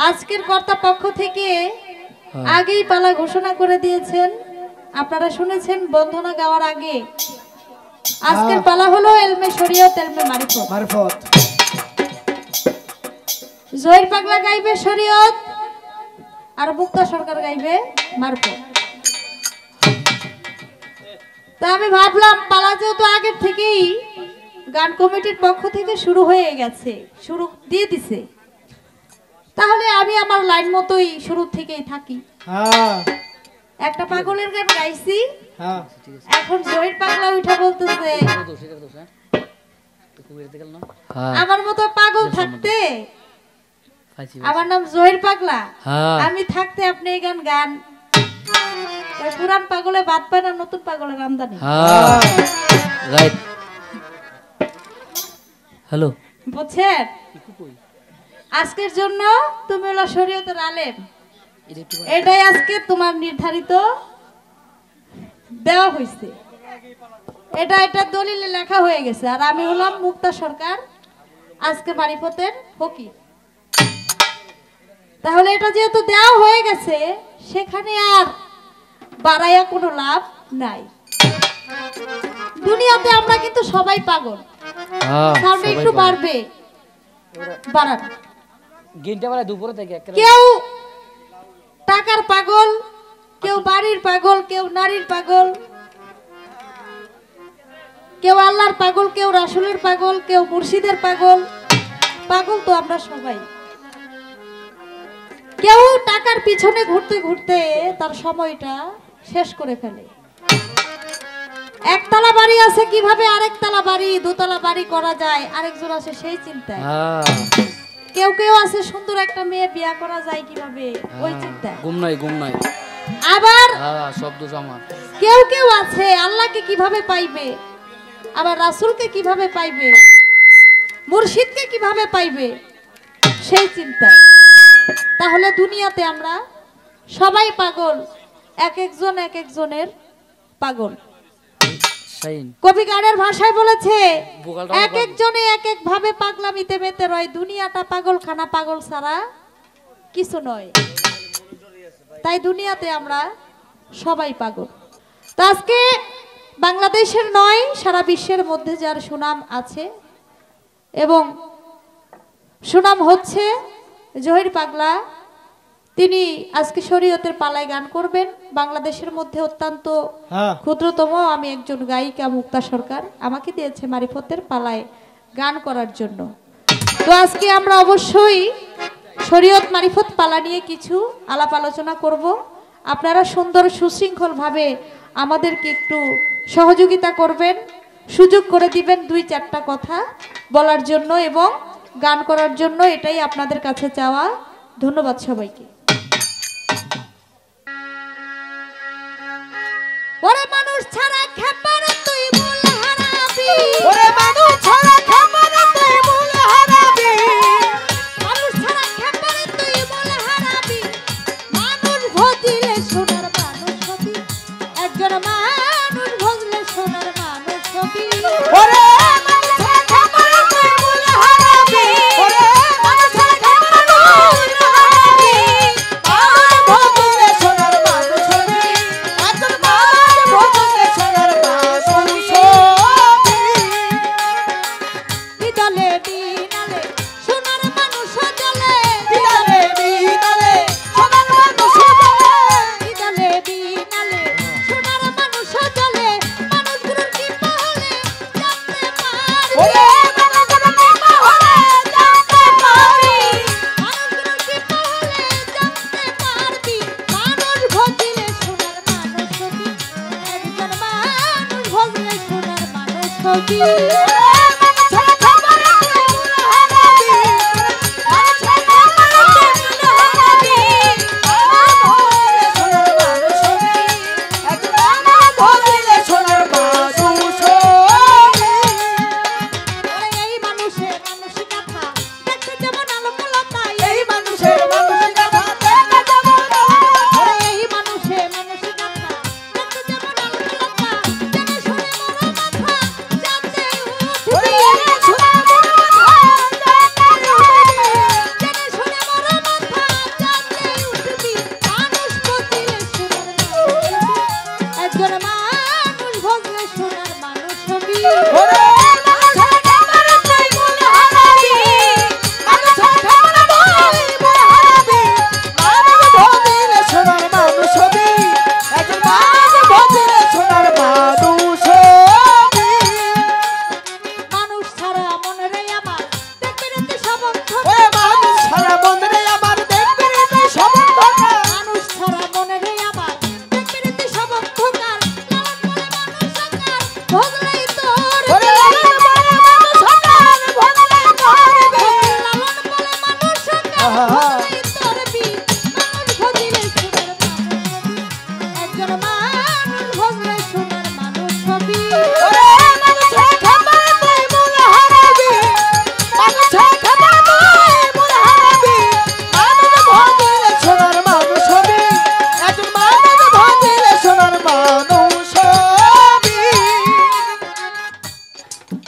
আজকের কর্তা পক্ষ থেকে আগেই পালা ঘোষণা করে দিয়েছেন। আপনারা শুনেছেন বন্দনা গাওয়ার আগে আজকের পালা হলো এলমে শরীয়ত এলমে মারিফত। জহির পাগলা গাইবে শরীয়ত আর মুক্তা সরকার গাইবে মারিফত। তা আমি ভাবলাম পালা যেহেতু আগের থেকেই গান কমিটির পক্ষ থেকে শুরু হয়ে গেছে, শুরু দিয়ে দিছে, তাহলে আমি আমার লাইন মতোই শুরু থেকেই থাকি। একটা পাগলের গান গাইছি, এখন জহির পাগলা উঠা বলতেছে আমার মতো পাগল থাকতে, আমার নাম জহির পাগলা, আমি থাকতে আপনি এই গান গান। পুরান পাগলে বাদ পায় না, নতুন পাগলের আমদানি। হ্যালো, বুঝছেন? আজকের জন্য তুমি হলো শরীয়তের আলেম, এটাই আজকে তোমার নির্ধারিত দেওয়া হয়েছে, এটা দলিলে লেখা হয়ে গেছে। আর আমি হলাম মুক্তা সরকার, আজকে মারিফতের ফকির। তাহলে এটা যেহেতু দেওয়া হয়ে গেছে, সেখানে আর বাড়াইয়া কোনো লাভ নাই। দুনিয়াতে আমরা কিন্তু সবাই পাগল, সামনে একটু বাড়বে, বাড়ান। কেউ টাকার পাগল, কেউ বাড়ির পাগল, কেউ নারীর পাগল, কেউ আল্লাহর পাগল, কেউ রাসূলের পাগল, কেউ মুর্শিদের পাগল। পাগল তো আমরা সবাই। কেউ টাকার পিছনে ঘুরতে ঘুরতে তার সময়টা শেষ করে ফেলে। একতলা বাড়ি আছে, কিভাবে আরেকতলা বাড়ি, দোতলা বাড়ি করা যায়, আরেকজন আছে সেই চিন্তায়। কেউ কেউ আছে সুন্দর একটা মেয়ে বিয়ে করা যায় কিভাবে, ওই চিন্তায়। ঘুম নাই। আবার শব্দ আমার কেউ কেউ আছে আল্লাহকে কিভাবে পাইবে, আবার রাসূলকে কিভাবে পাইবে, মুর্শিদকে কিভাবে পাইবে, সেই চিন্তায়। তাহলে দুনিয়াতে আমরা সবাই পাগল, এক একজন এক একজনের পাগল। কবি গানের ভাষায় বলেছে, এক একজনে এক এক ভাবে পাগলামিতে মেতে রয়, দুনিয়াটা পাগলখানা, পাগল ছাড়া কিছু নয়। তাই দুনিয়াতে আমরা সবাই পাগল। তো আজকে বাংলাদেশের নয়, সারা বিশ্বের মধ্যে যার সুনাম আছে এবং সুনাম হচ্ছে জহির পাগলা, তিনি আজকে শরীয়তের পালায় গান করবেন। বাংলাদেশের মধ্যে অত্যন্ত ক্ষুদ্রতম আমি একজন গায়িকা মুক্তা সরকার, আমাকে দিয়েছে মারিফতের পালায় গান করার জন্য। তো আজকে আমরা অবশ্যই শরীয়ত মারিফত পালা নিয়ে কিছু আলাপ আলোচনা করব। আপনারা সুন্দর সুশৃঙ্খলভাবে আমাদেরকে একটু সহযোগিতা করবেন, সুযোগ করে দিবেন দুই চারটা কথা বলার জন্য এবং গান করার জন্য, এটাই আপনাদের কাছে চাওয়া। ধন্যবাদ সবাইকে। ওরে মানুষ ছাড়া খেপার তুই মূল হারাবি, ওরে মানুষ ছাড়া খেপার তুই মূল হারাবি, মানুষ ছাড়া খেপার তুই মূল হারাবি, মানুষ ভজিলে সোনার মানুষ হবি, একজন মানুষ ভজলে সোনার মানুষ হবি। ওরে মানুষ ছাড়া খেপার তুই মূল হারাবি, ওরে মানুষ ছাড়া খেপার তুই মূল হারাবি, মানুষ ভজিলে সোনার মানুষ হবি, একজন মানুষ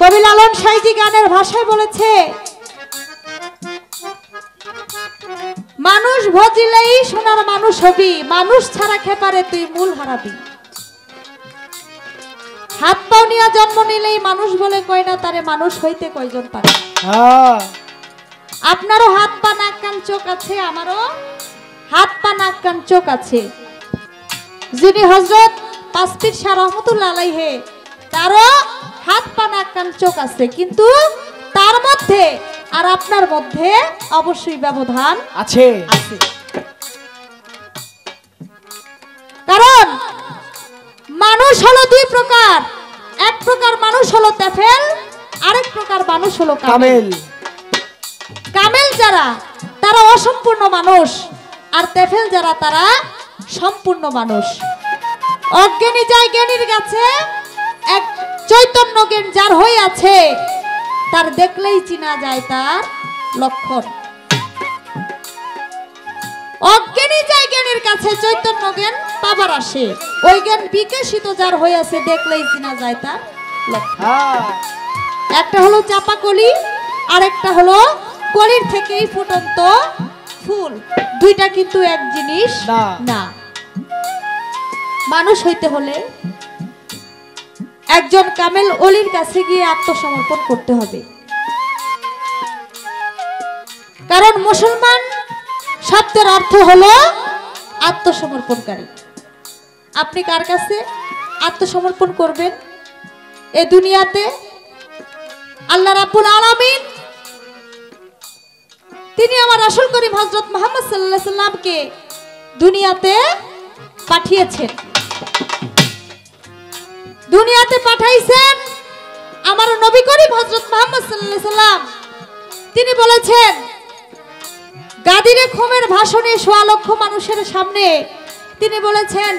কবি লালন সাঁইজি গানের ভাষায় বলেছে, মানুষ ভজিলেই সোনার মানুষ হবি, মানুষ ছাড়া খেপারে তুই মূল হারাবি। হাত পাও নিয়া জন্ম নিলেই মানুষ বলে কয় না, তারে মানুষ হইতে কয়জন পারে। আপনারও হাত পা নাক কান চোখ আছে, আমারও হাত পা নাক কান চোখ আছে। যিনি হযরত পাঁচ পীর শাহ রহমাতুল্লাহ আলাইহি, তারও হাত পা নাক কান চোখ আছে, কিন্তু তার মধ্যে আর আপনার মধ্যে অবশ্যই ব্যবধান আছে। কারণ মানুষ হলো দুই প্রকার, এক প্রকার মানুষ হলো তেফেল, আরেক প্রকার মানুষ হলো কামেল। কামেল যারা তারা অসম্পূর্ণ মানুষ, আর তেফেল যারা তারা সম্পূর্ণ মানুষ। অজ্ঞানী যায় জ্ঞানীর কাছে, এক চৈতন্য জ্ঞান যার হয়ে আছে, তার দেখলেই চিনা যায় তার লক্ষণ। অজ্ঞানী যায় জ্ঞানীর কাছে, চৈতন্য জ্ঞান পাবার আসে, ওই জ্ঞান বিকশিত যার হয়ে আছে, দেখলেই চিনা যায় তার লক্ষণ। একটা হলো চাপা কলি, আর একটা হলো কলির থেকেই ফুটন্ত ফুল। দুইটা কিন্তু এক জিনিস না। মানুষ হইতে হলে একজন কামেল ওলির কাছে গিয়ে আত্মসমর্পণ করতে হবে। কারণ মুসলমান শব্দের অর্থ হলো আত্মসমর্পণকারী। আপনি কার কাছে আত্মসমর্পণ করবেন? এই দুনিয়াতে আল্লাহ রাব্বুল আলামিন তিনি আমার রাসূল করিম হযরত মুহাম্মদ সাল্লাল্লাহু আলাইহি সাল্লামকে দুনিয়াতে পাঠিয়েছেন। দুনিয়াতে পাঠাইছেন আমার নবী করিম হযরত মুহাম্মদ সাল্লাল্লাহু আলাইহি সাল্লাম। তিনি বলেছেন, গাদিরে খোমের ভাষণে সোয়া লক্ষ মানুষের সামনে তিনি বলেছেন,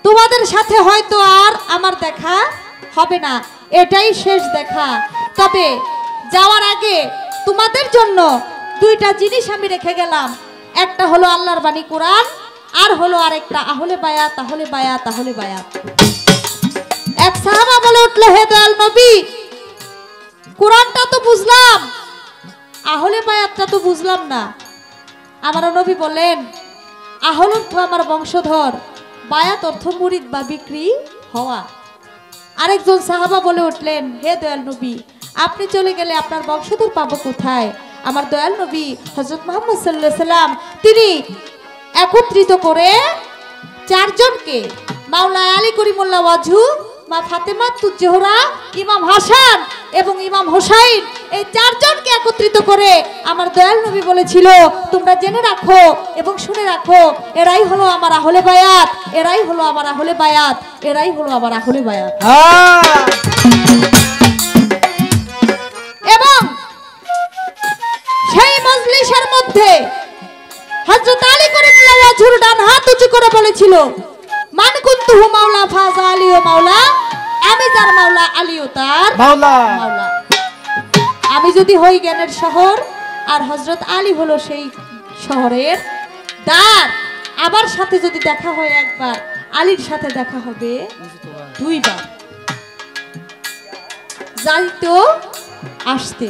তোমাদের সাথে হয়তো আর আমার দেখা হবে না, এটাই শেষ দেখা। তবে যাওয়ার আগে তোমাদের জন্য দুইটা জিনিস আমি রেখে গেলাম। একটা হলো আল্লাহর বাণী কোরআন, আর হলো আরেকটা আহলে বায়াত, আহলে বায়াত, আহলে বায়াত। এক সাহাবা বলে উঠল, হে দয়াল নবী, কোরআনটা তো বুঝলাম, আহলে বায়াতটা তো বুঝলাম না। আমার নবী বলেন, আহল অর্থ আমার বংশধর, বায়াত অর্থ মুরিদ বা বিক্রি হওয়া। আরেকজন সাহাবা বলে উঠলেন, হে দয়াল নবী, আপনি চলে গেলে আপনার বংশধর পাবো কোথায়? আমার দয়াল নবী হযরত মুহাম্মদ সাল্লাল্লাহু আলাইহি সাল্লাম তিনি একত্রিত করে চারজনকে, মাওলা আলী করিমুল্লাহ ওয়াজহু, মা ফাতেমা তুজ-জোহরা, ইমাম হাসান এবং ইমাম হোসাইন, এই চারজনকে একত্রিত করে আমার দয়াল নবী বলেছিল, তোমরা জেনে রাখো এবং শুনে রাখো, এরাই হলো আমার আহলে বায়াত, এরাই হলো আমার আহলে বায়াত, এরাই হলো আমার আহলে বায়াত। এবং সেই মজলিসের মধ্যে হযরত আলী করিমুল্লাহ ওয়াজহুর ডান হাত উঁচু করে বলেছিল, মান কুনতুহু মাওলা ফাযা আলিও মাওলা, আমি যার মাওলা আলীও তার মাওলা। আমি যদি হই জ্ঞানের শহর, আর হযরত আলী হলো সেই শহরের দ্বার, আবার সাথে যদি দেখা হয় একবার, আলীর সাথে দেখা হবে দুইবার, যাইতো আসতে।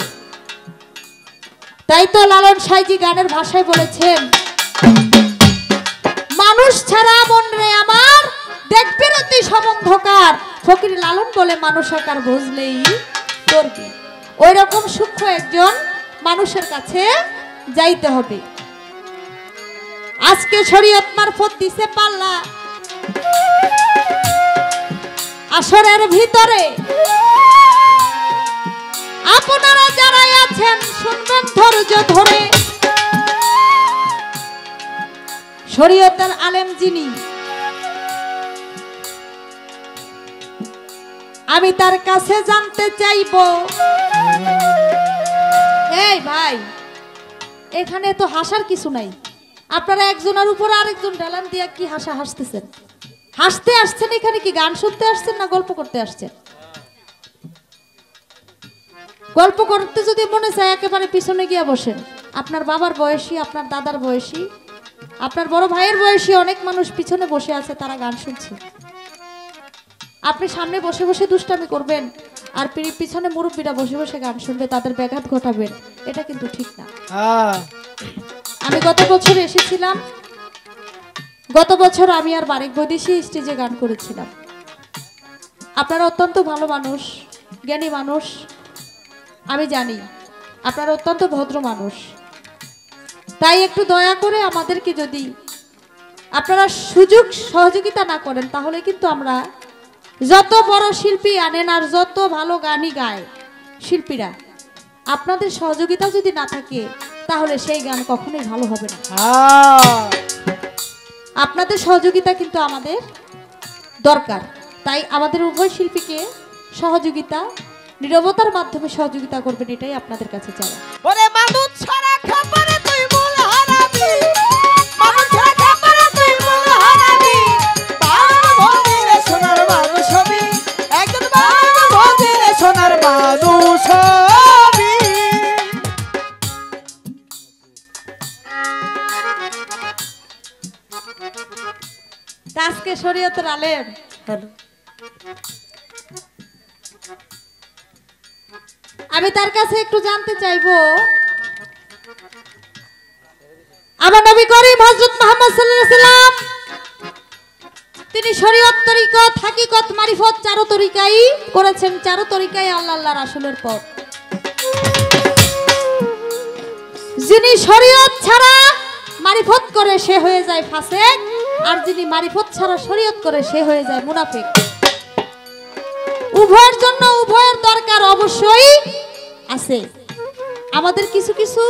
তাই তো লালন সাঁইজি গানের ভাষায় বলেছেন, মানুষ ছাড়া মন রে আমার দেখবে অতি সমন্ধকার। ফকির লালন বলে, মানুষ আকার বুঝলেই করবি। ওই রকম সূক্ষ্ম একজন মানুষের কাছে যাইতে হবে। আজকে শরীয়ত মারফত দিছে পাল্লা, আসরের ভিতরে আপনারা যারাই আছেন শুনবেন ধৈর্য ধরে। শরীয়তের আলেম যিনি, আমি তার কাছে জানতে চাইব, এই ভাই এখানে তো হাসার কিছু নাই। আপনারা একজনের উপর আরেকজন ঢালান দিয়া কি হাসতেছেন? হাসতে আসছেন এখানে, কি গান শুনতে আসছেন না গল্প করতে আসছেন? গল্প করতে যদি মনে চায় একেবারে পিছনে গিয়ে বসেন। আপনার বাবার বয়সী, আপনার দাদার বয়সী, আপনার বড় ভাইয়ের বয়সী অনেক মানুষ পিছনে বসে আছে, তারা গান শুনছে। আপনি সামনে বসে বসে দুষ্টামি করবেন আর পিছনে মুরব্বীরা বসে বসে গান শুনবে, তাদের ব্যাঘাত ঘটাবেন, এটা কিন্তু ঠিক না। আমি গত বছর এসেছিলাম, গত বছর আমি আর বারেক বৈদেশি স্টেজে গান করেছিলাম। আপনারা অত্যন্ত ভালো মানুষ, জ্ঞানী মানুষ, আমি জানি আপনারা অত্যন্ত ভদ্র মানুষ। তাই একটু দয়া করে আমাদেরকে যদি আপনারা সুযোগ সহযোগিতা না করেন, তাহলে কিন্তু আমরা যত বড় শিল্পী আনেন আর যত ভালো গানই গায় শিল্পীরা, আপনাদের সহযোগিতা যদি না থাকে তাহলে সেই গান কখনোই ভালো হবে না। আপনাদের সহযোগিতা কিন্তু আমাদের দরকার। তাই আমাদের উভয় শিল্পীকে সহযোগিতা, নীরবতার মাধ্যমে সহযোগিতা করবেন, এটাই আপনাদের কাছে চাওয়া। ওরে মানুষ ছাড়া খাবারে তুই মূল হারাবি, মানুষ ছাড়া খাবারে তুই মূল হারাবি, পাগল ভজিরে সোনার মানুষ হবি, একজন পাগল ভজিরে সোনার মানুষ হবি। আজকে শরীয়তের আলেম আমি তার কাছে একটু জানতে চাইবো, আমার নবী করিম হযরত মুহাম্মদ সাল্লাল্লাহু আলাইহি সাল্লাম তিনি শরীয়ত, তরিকত, হাকিকত, মারিফত চারো তরিকাই করেছেন। চারো তরিকাই আল্লাহ রাসূলের পথ। যিনি শরীয়ত ছাড়া মারিফত করে সে হয়ে যায় ফাসিক, আর যিনি মারিফত ছাড়া শরীয়ত করে সে হয়ে যায় মুনাফিক। উভয়ের জন্য উভয়ের দরকার অবশ্যই আছে। আমাদের কিছু কিছু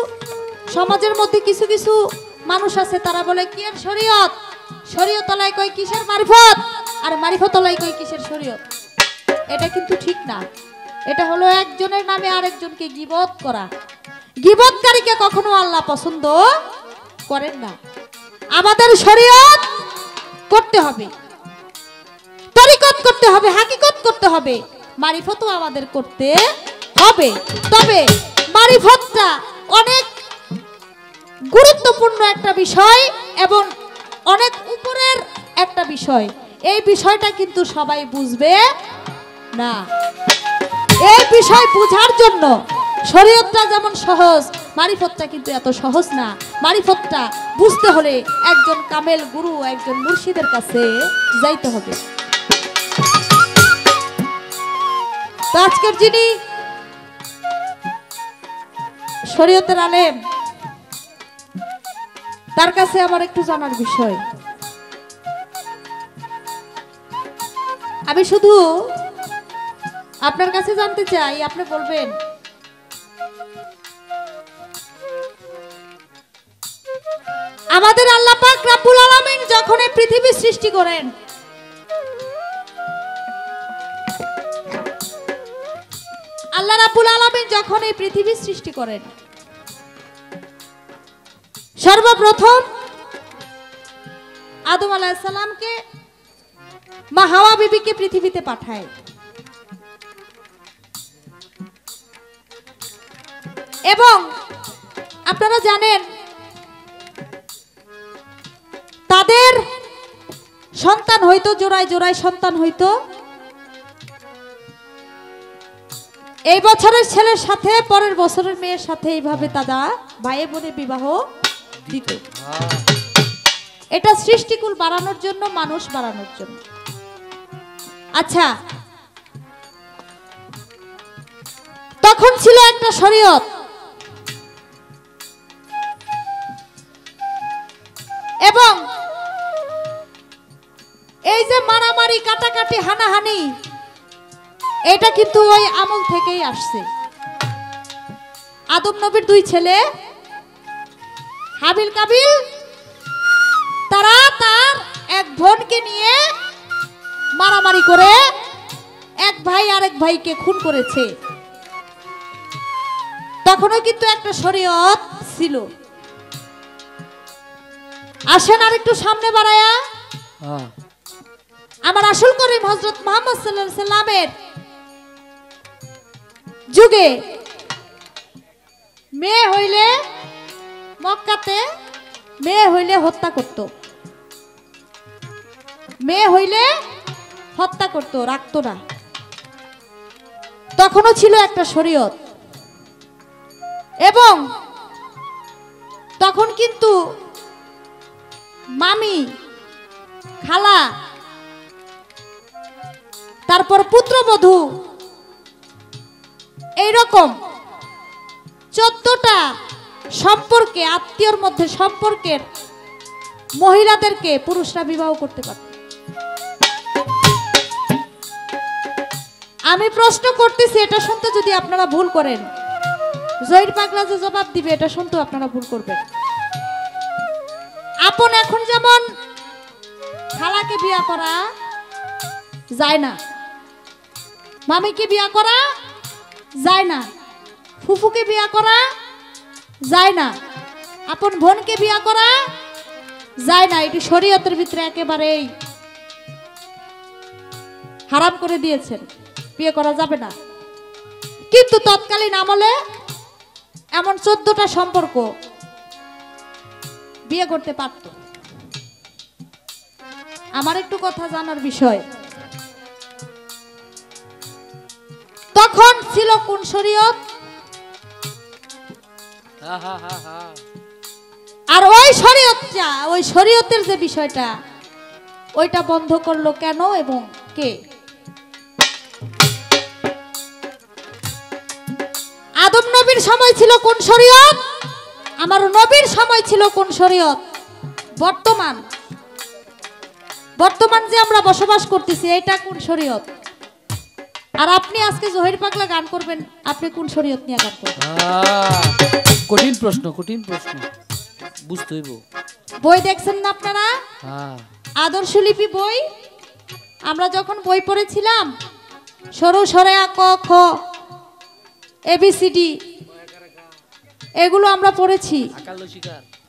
সমাজের মধ্যে কিছু কিছু মানুষ আছে, তারা বলে কি এর শরীয়ত, শরীয়ত তলায় কই কিসের মারিফত, আর মারিফত তলায় কই কিসের শরীয়ত। এটা কিন্তু ঠিক না। এটা হলো একজনের নামে আরেকজনকে গীবত করা। গীবতকারীকে কখনো আল্লাহ পছন্দ করেন না। আমাদের শরীয়ত করতে হবে, তরিকত করতে হবে, হাকিকত করতে হবে, মারিফতও আমাদের করতে হবে। তবে মারিফতটা অনেক গুরুত্বপূর্ণ একটা বিষয় এবং অনেক উপরের একটা বিষয়। এই বিষয়টা কিন্তু সবাই বুঝবে না। এই বিষয় বোঝার জন্য শরীয়তটা যেমন সহজ, মারিফতটা কিন্তু এত সহজ না। মারিফতটা বুঝতে হলে একজন কামেল গুরু, একজন মুর্শিদের কাছে যাইতে হবে। তো আজকের যিনি শরীয়তের আলেম, তার কাছে আমার একটু জানার বিষয়। আমি শুধু আপনার কাছে জানতে চাই, আপনি বলবেন আমাদের আল্লাহ পাক রব্বুল আলামিন যখন এই পৃথিবী সৃষ্টি করেন, আল্লাহ রাব্বুল আলামিন যখন এই পৃথিবী সৃষ্টি করেন, সর্বপ্রথম আদম আলাইহিস সালামকে, মা হাওয়া বিবিকে পৃথিবীতে পাঠায়। এবং আপনারা জানেন তাদের সন্তান হইতো, জোড়ায় জোড়ায় সন্তান হইতো। এই বছরের ছেলের সাথে পরের বছরের মেয়ের সাথে এইভাবে তারা ভাইয়ে বোনে বিবাহ দিত। এটা সৃষ্টিকুল বাড়ানোর জন্য, মানুষ বাড়ানোর জন্য। আচ্ছা, তখন ছিল একটা শরীয়ত, এবং এই যে মারামারি, কাটাকাটি, হানাহানি, এটা কিন্তু ওই আমল থেকেই আসছে। আদম নবীর দুই ছেলে হাবিল কাবিল, তারা তার এক বোনকে নিয়ে মারামারি করে এক ভাই আরেক ভাইকে খুন করেছে। তখনও কিন্তু একটা শরীয়ত ছিল। আসেন আর একটু সামনে বাড়ায়া হ্যাঁ আমার আসল করিম হযরত মুহাম্মদ সাল্লাল্লাহু আলাইহি সাল্লামের যুগে মেয়ে হইলে মক্কাতে মেয়ে হইলে হত্যা করত, মেয়ে হইলে হত্যা করত, রাখতো না। তখনও ছিল একটা শরীয়ত এবং তখন কিন্তু মামি, খালা, তারপর পুত্রবধূ এইরকম 14টা সম্পর্কে, আত্মীয়র মধ্যে সম্পর্কের মহিলাদেরকে পুরুষরা বিবাহ করতে পারত। আমি প্রশ্ন করতেছি, এটা শুনতে যদি আপনারা ভুল করেন, জহির পাগলা যে জবাব দিবে এটা শুনতে আপনারা ভুল করবেন। আপন এখন যেমন খালাকে বিয়া করা যায় না, মামিকে বিয়া করা যায় না, ফুফুকে বিয়া করা যায় না, আপন বোনকে বিয়া করা যায় না। এটি শরীয়তের ভিতরে একেবারেই হারাম করে দিয়েছেন, বিয়ে করা যাবে না। কিন্তু তৎকালীন আমলে এমন 14টা সম্পর্ক বিয়ে করতে পারত। আমার একটু কথা জানার বিষয়, তখন ছিল কোন শরীয়ত আর ওই শরীয়তটা, ওই শরীয়তের যে বিষয়টা ওইটা বন্ধ করলো কেন এবং কে? আদম নবীর সময় ছিল কোন শরীয়ত, আমার নবীর সময় ছিল কোন শরীয়ত, বর্তমান যে আমরা বসবাস করতেছি এটা কোন শরীয়ত? আর আপনি আজকে জহির পাগলা গান করবেন, আপনি কোন শরীয়ত নিয়ে গান করবেন? কঠিন প্রশ্ন, কঠিন প্রশ্ন, বুঝতে হইব। বই দেখছেন না আপনারা? হ্যাঁ আদর্শলিপি বই, আমরা যখন বই পড়েছিলাম সরু সরে আ ক খ এবিসিডি এগুলো আমরা পড়েছি,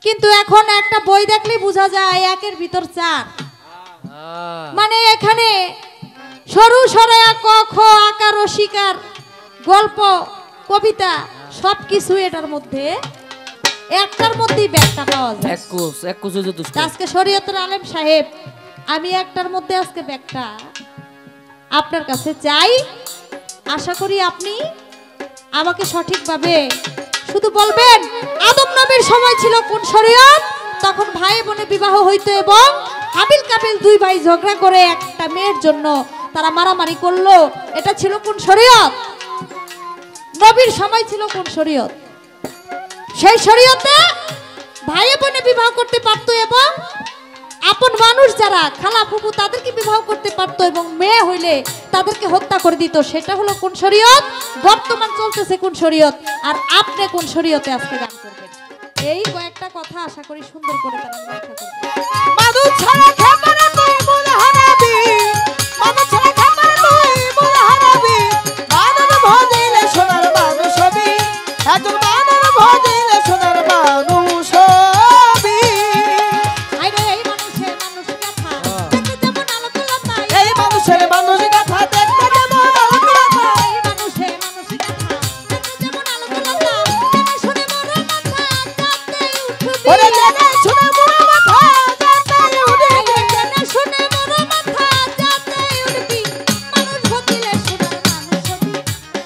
কিন্তু এখন একটা বই দেখলেই বোঝা যায় একের ভিতর 4। মানে এখানে সরু সরে আ ক খ আকার ও শিকার গল্প কবিতা সবকিছু এটার মধ্যে একটার মধ্যেই ব্যাখ্যা পাওয়া যায়। আজকে শরীয়তের আলেম সাহেব, আমি একটার মধ্যে আজকে ব্যাখ্যা আপনার কাছে চাই। আশা করি আপনি আমাকে সঠিকভাবে শুধু বলবেন আদম নবীর সময় ছিল কোন শরীয়ত, তখন ভাই বোনে বিবাহ হইতো এবং হাবিল কাবিল 2 ভাই ঝগড়া করে একটা মেয়ের জন্য তারা মারামারি করলো, এটা ছিল কোন শরীয়ত? নবীর সময় ছিল কোন শরীয়ত? সেই শরীয়তে ভাই বোনে বিবাহ করতে পারত এবং আপন মানুষ যারা খালা ফুফু তাদেরকে বিবাহ করতে পারত এবং মেয়ে হইলে তাদেরকে হত্যা করে দিত। সেটা হলো কোন শরীয়ত? বর্তমান চলতেছে কোন শরীয়ত? আর আপনি কোন শরীয়তে আজকে গান করবেন? এই কয়েকটা কথা আশা করি সুন্দর করে তারা ব্যাখ্যা করবে। মাদু ছাড়া খাবারে তুই মূল হারাবি, মাদু ছাড়া খাবারে তুই মূল হারাবি, মাদুর ভজিলে সোনার মানুষ হবি, একজন মাদুর ভজিলে সোনার মানুষ হবি। আইরে এই মানুষের মানুষ কথা দেখতে যেমন আলো তুলতা, এই মানুষের মানুষ কথা দেখতে যেমন আলোকিতা, এই মানুষের মানুষ কথা দেখতে যেমন আলো তুলতা, শুনে মরো মাথা কাঁপতে উঠবি, ওরে জেনে শুনে মোর মাথা যাতে উড়ে, জেনে শুনে মরো মাথা যাতে উঠবি, মানুষ ভজিলে সোনার মানুষ হবি,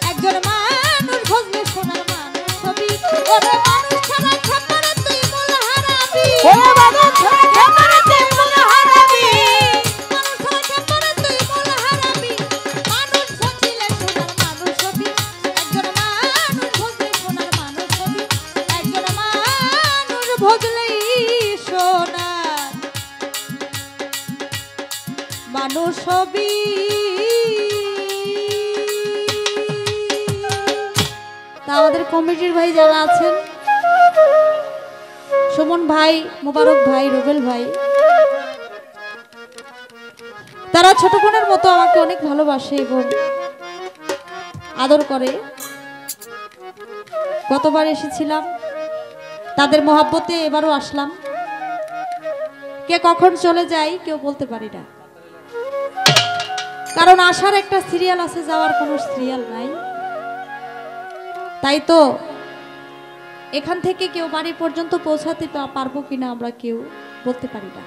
একজন মানুষ ভজলে সোনার মানুষ হবি, ওরে মানুষ ছাড়া খাবারে তুই মূল হারাবি, ওরে মানুষ ছাড়া খাবারে তুই মূল হারাবি, মানুষ ছাড়া খাবারে তুই মূল হারাবি, মানুষ ভজিলে সোনার মানুষ হবি, একজন মানুষ ভজলে সোনার মানুষ হবি, একজন মানুষ ভজলেই সোনার মানুষ হবি। তা আমাদের কমিটির ভাই যারা আছেন, সুমন ভাই, মোবারক ভাই, রুবেল ভাই, তারা ছোট বোনের মতো আমাকে অনেক ভালোবাসে এবং আদর করে। গতবার এসেছিলাম, তাদের মহাব্বতে এবারও আসলাম। কে কখন চলে যায় কেউ বলতে পারি না, কারণ আসার একটা সিরিয়াল আছে, যাওয়ার কোনো সিরিয়াল নাই। তাই তো এখান থেকে কেউ বাড়ি পর্যন্ত পৌঁছাতে পারবো কিনা আমরা কেউ বলতে পারি না।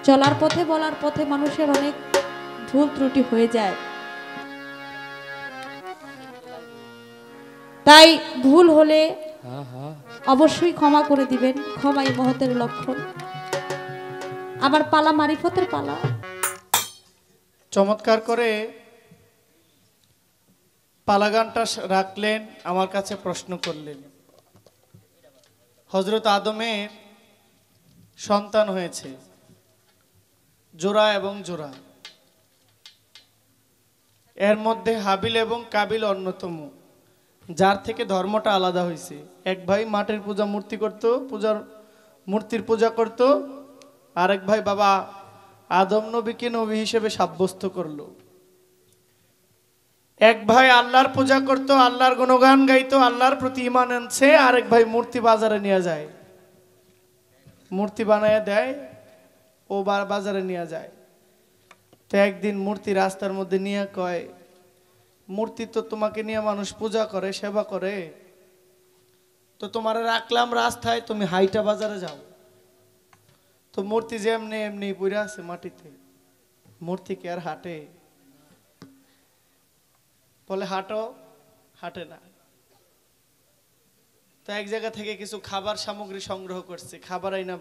চলার পথে বলার পথে মানুষের অনেক ভুল ত্রুটি হয়ে যায়, তাই ভুল হলে অবশ্যই ক্ষমা করে দিবেন, ক্ষমাই মহতের লক্ষণ। আবার পালা মারিফতের পালা। চমৎকার করে পালা গানটা রাখলেন, আমার কাছে প্রশ্ন করলেন। হযরত আদমের সন্তান হয়েছে জোড়া এবং জোড়া, এর মধ্যে হাবিল এবং কাবিল অন্যতম, যার থেকে ধর্মটা আলাদা হয়েছে। এক ভাই মাটির পূজা মূর্তি করত, মূর্তির পূজা করত, আরেক ভাই বাবা আদম নবীকে নবী হিসেবে সাব্যস্ত করলো। এক ভাই আল্লাহর পূজা করত, আল্লাহর গুণগান গাইতো, আল্লাহর প্রতি ঈমান আনছে, আরেক ভাই মূর্তি বাজারে নিয়ে যায়, মূর্তি বানায় দেয়, ও বাজারে নিয়ে যায়। তো একদিন মূর্তি রাস্তার মধ্যে নিয়ে কয়, মূর্তি তো তোমাকে নিয়ে মানুষ পূজা করে, সেবা করে, তো তোমারে রাখলাম রাস্তায়, তুমি হাইটা বাজারে যাও। তো মূর্তি যে এমনি এমনি পড়ে আছে মাটিতে, মূর্তি কি আর হাঁটে? বলে হাঁটো, হাঁটে না। তো এক জায়গা থেকে কিছু খাবার সামগ্রী সংগ্রহ করছে, খাবার আইনা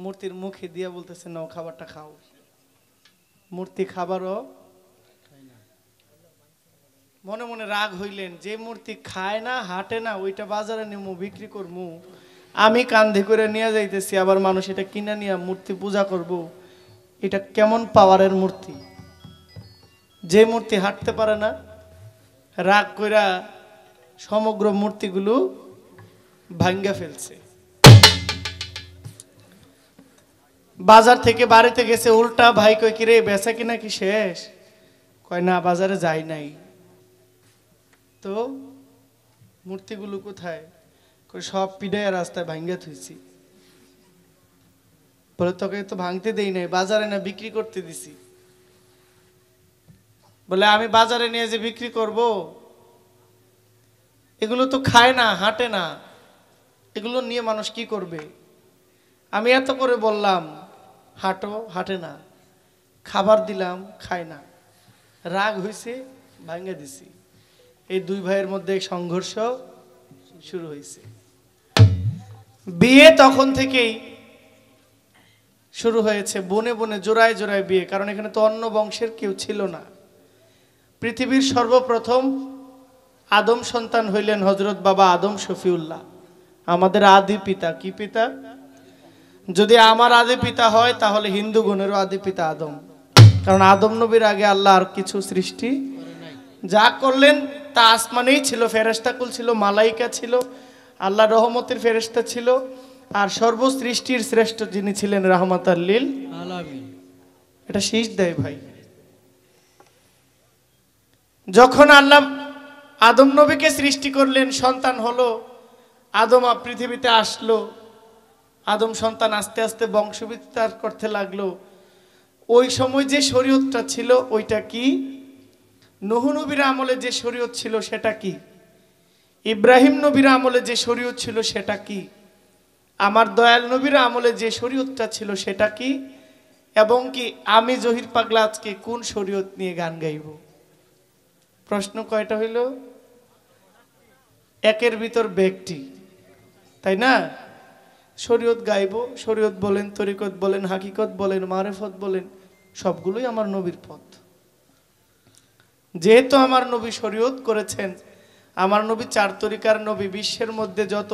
মূর্তির মুখে দিয়ে বলতেছে, নাও খাবারটা খাও। মূর্তি খাবারও মনে মনে রাগ হইলেন, যে মূর্তি খায় না, হাঁটে না, ওইটা বাজারে নিমু, বিক্রি করমু, আমি কান্ধে করে নিয়ে যাইতেছি, আবার মানুষ এটা কিনে নিয়ে মূর্তি পূজা করব, এটা কেমন পাওয়ারের মূর্তি? যে মূর্তি হাঁটতে পারে না, রাগ কইরা সমগ্র মূর্তিগুলো ভাঙ্গা ফেলছে। বাজার থেকে বাড়িতে গেছে, উল্টা ভাই কই কিরে বেচা কিনা কি শেষ? কয় না, বাজারে যাই নাই। তো মূর্তিগুলো কোথায়? সব পিডাইয়া রাস্তায় ভাঙ্গা থুইছি। বলে তোকে তো ভাঙতে দেই নাই, বাজারে না বিক্রি করতে দিছি। বলে আমি বাজারে নিয়ে যে বিক্রি করব, এগুলো তো খায় না, হাঁটে না, এগুলো নিয়ে মানুষ কি করবে? আমি এত করে বললাম হাঁটো, হাঁটে না, খাবার দিলাম, খায় না, রাগ হয়েছে, ভাঙ্গা দিছি। এই দুই ভাইয়ের মধ্যে সংঘর্ষ শুরু হয়েছে। বিয়ে তখন থেকেই শুরু হয়েছে, বনে বনে জোড়ায় জোড়ায় বিয়ে, কারণ এখানে তো অন্য বংশের কেউ ছিল না। পৃথিবীর সর্বপ্রথম আদম সন্তান হইলেন হযরত বাবা আদম শফিউল্লাহ, আমাদের আদি পিতা। কি পিতা? যদি আমার আদি পিতা হয় তাহলে হিন্দু গণেরও আদি পিতা আদম, কারণ আদম নবীর আগে আল্লাহ আর কিছু সৃষ্টি যা করলেন তা আসমানেই ছিল, ফেরেশতাকুল ছিল, মালাইকা ছিল, আল্লাহ রহমতের ফেরেশতা ছিল, আর সর্বসৃষ্টির শ্রেষ্ঠ যিনি ছিলেন রাহমাতাল লিল আলামিন। এটা শীষ দেয় ভাই। যখন আল্লাহ আদম নবীকে সৃষ্টি করলেন, সন্তান হলো, আদম পৃথিবীতে আসলো, আদম সন্তান আস্তে আস্তে বংশবিস্তার করতে লাগলো। ওই সময় যে শরীয়তটা ছিল ওইটা কি? নূহ নবীর আমলে যে শরীয়ত ছিল সেটা কি? ইব্রাহিম নবীর আমলে যে শরীয়ত ছিল সেটা কি? আমার দয়াল নবীর আমলে যে শরীয়তটা ছিল সেটা কি? এবং কি আমি জহির পাগলা আজকে কোন শরীয়ত নিয়ে গান গাইব? প্রশ্ন কয়টা হইল? একের ভিতর ব্যক্তি, তাই না? শরীয়ত গাইব, শরীয়ত বলেন, তরিকত বলেন, হাকিকত বলেন, মারেফত বলেন, সবগুলোই আমার নবীর পথ। যেহেতু আমার নবী শরীয়ত করেছেন, আমার নবী 4 তরিকার নবী, বিশ্বের মধ্যে যত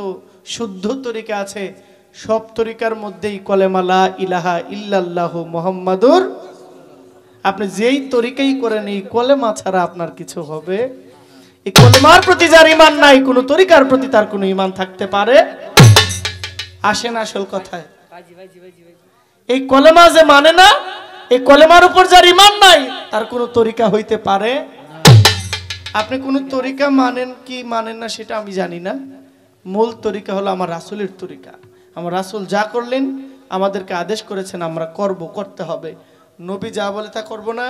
শুদ্ধ তরিকা আছে সব তরিকার মধ্যেই কলেমা লা ইলাহা ইল্লাল্লাহু মুহাম্মাদুর, আপনি যেই তরিকাই করেন এই কলেমা ছাড়া আপনার কিছু হবে? এই কলেমার প্রতি যার ঈমান নাই, কোন তরিকার প্রতি তার কোনো ঈমান থাকতে পারে? আসেন আসল কথায়, এই কলেমা যে মানে না, এই কলেমার উপর যার ঈমান নাই তার কোনো তরিকা হইতে পারে? আপনি কোন তরিকা মানেন কি মানেন না সেটা আমি জানি না, মূল তরিকা হলো আমার রাসূলের তরিকা। আমার রাসূল যা করলেন আমাদেরকে আদেশ করেছেন আমরা করতে হবে। নবী যা বলে তা করব না?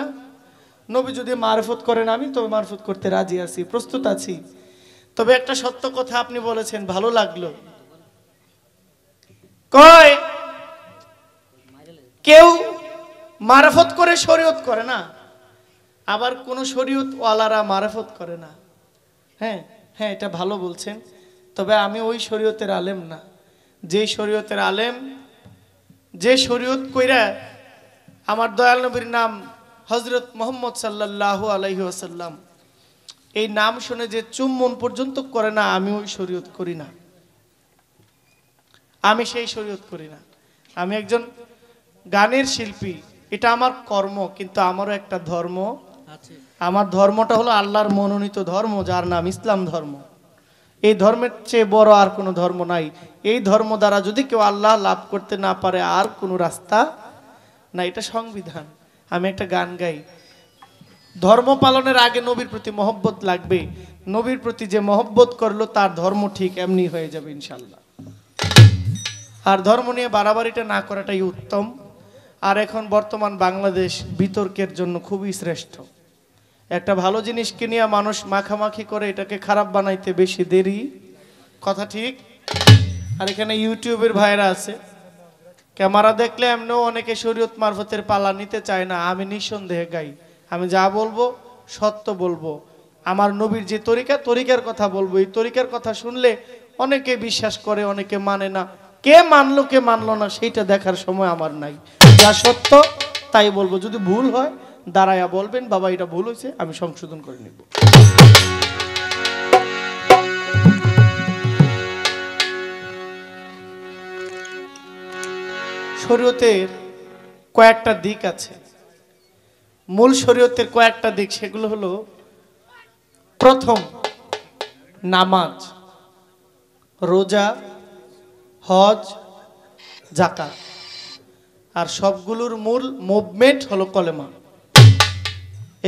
নবী যদি মারফত করেন আমি তো মারফত করতে রাজি আছি, প্রস্তুত আছি। তবে একটা সত্য কথা আপনি বলেছেন, ভালো লাগলো। কয় কেউ মারফত করে শরীয়ত করে না, আবার কোন শরীয়ত ওয়ালারা মারফত করে না। হ্যাঁ হ্যাঁ, এটা ভালো বলছেন। তবে আমি ওই শরীয়তের আলেম না, যে শরীয়তের আলেম, যে শরীয়ত কইরা আমার দয়াল নবীর নাম হযরত মুহাম্মদ সাল্লাল্লাহু আলাইহি ওয়াসাল্লাম, এই নাম শুনে যে চুম্বন পর্যন্ত করে না, আমি ওই শরীয়ত করি না, আমি সেই শরীয়ত করি না। আমি একজন গানের শিল্পী, এটা আমার কর্ম, কিন্তু আমারও একটা ধর্ম আছে। আমার ধর্মটা হলো আল্লাহর মনোনীত ধর্ম, যার নাম ইসলাম ধর্ম। এই ধর্মের চেয়ে বড় আর কোনো ধর্ম নাই। এই ধর্ম দ্বারা যদি কেউ আল্লাহ লাভ করতে না পারে আর কোনো রাস্তা না, এটা সংবিধান। আমি একটা গান গাই, ধর্ম পালনের আগে নবীর প্রতি মহব্বত লাগবে। নবীর প্রতি যে মহব্বত করলো তার ধর্ম ঠিক এমনি হয়ে যাবে ইনশাল্লাহ। আর ধর্ম নিয়ে বাড়াবাড়িটা না করাটাই উত্তম। আর এখন বর্তমান বাংলাদেশ বিতর্কের জন্য খুবই শ্রেষ্ঠ। একটা ভালো জিনিসকে নিয়ে মানুষ মাখামাখি করে এটাকে খারাপ বানাইতে বেশি দেরি, কথা ঠিক। আর এখানে ইউটিউবের ভাইরা আছে, ক্যামেরা দেখলে এমনিও অনেকে শরীয়ত মারফতের পালা নিতে চায় না। আমি নিঃসন্দেহে গাই, আমি যা বলবো সত্য বলবো। আমার নবীর যে তরিকার কথা বলবো, এই তরিকার কথা শুনলে অনেকে বিশ্বাস করে, অনেকে মানে না। কে মানলো কে মানলো না সেইটা দেখার সময় আমার নাই। যা সত্য তাই বলবো। যদি ভুল হয় দাঁড়ায়া বলবেন, বাবা এটা ভুল হয়েছে, আমি সংশোধন করে নিব। শরীয়তের কয়েকটা দিক আছে, মূল শরীয়তের কয়েকটা দিক। সেগুলো হলো, প্রথম নামাজ, রোজা, হজ, যাকাত। আর সবগুলোর মূল মুভমেন্ট হলো কলেমা।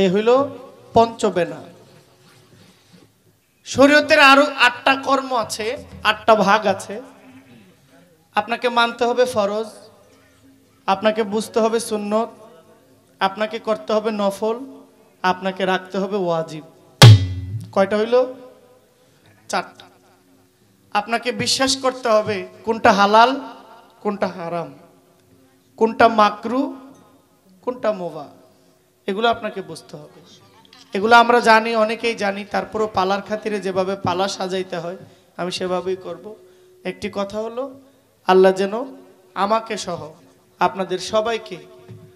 এই হইল পঞ্চবেনা। শরীয়তের আরো 8টা কর্ম আছে, 8টা ভাগ আছে। আপনাকে মানতে হবে ফরজ, আপনাকে বুঝতে হবে সুন্নত, আপনাকে করতে হবে নফল, আপনাকে রাখতে হবে ওয়াজিব। কয়টা হইল? 4টা। আপনাকে বিশ্বাস করতে হবে কোনটা হালাল কোনটা হারাম, কোনটা মাকরু কোনটা মুবাহ, এগুলো আপনাকে বুঝতে হবে। এগুলো আমরা জানি, অনেকেই জানি, তারপরও পালার খাতিরে যেভাবে পালা সাজাইতে হয় আমি সেভাবেই করব। একটি কথা হলো, আল্লাহ যেন আমাকে সহ আপনাদের সবাইকে,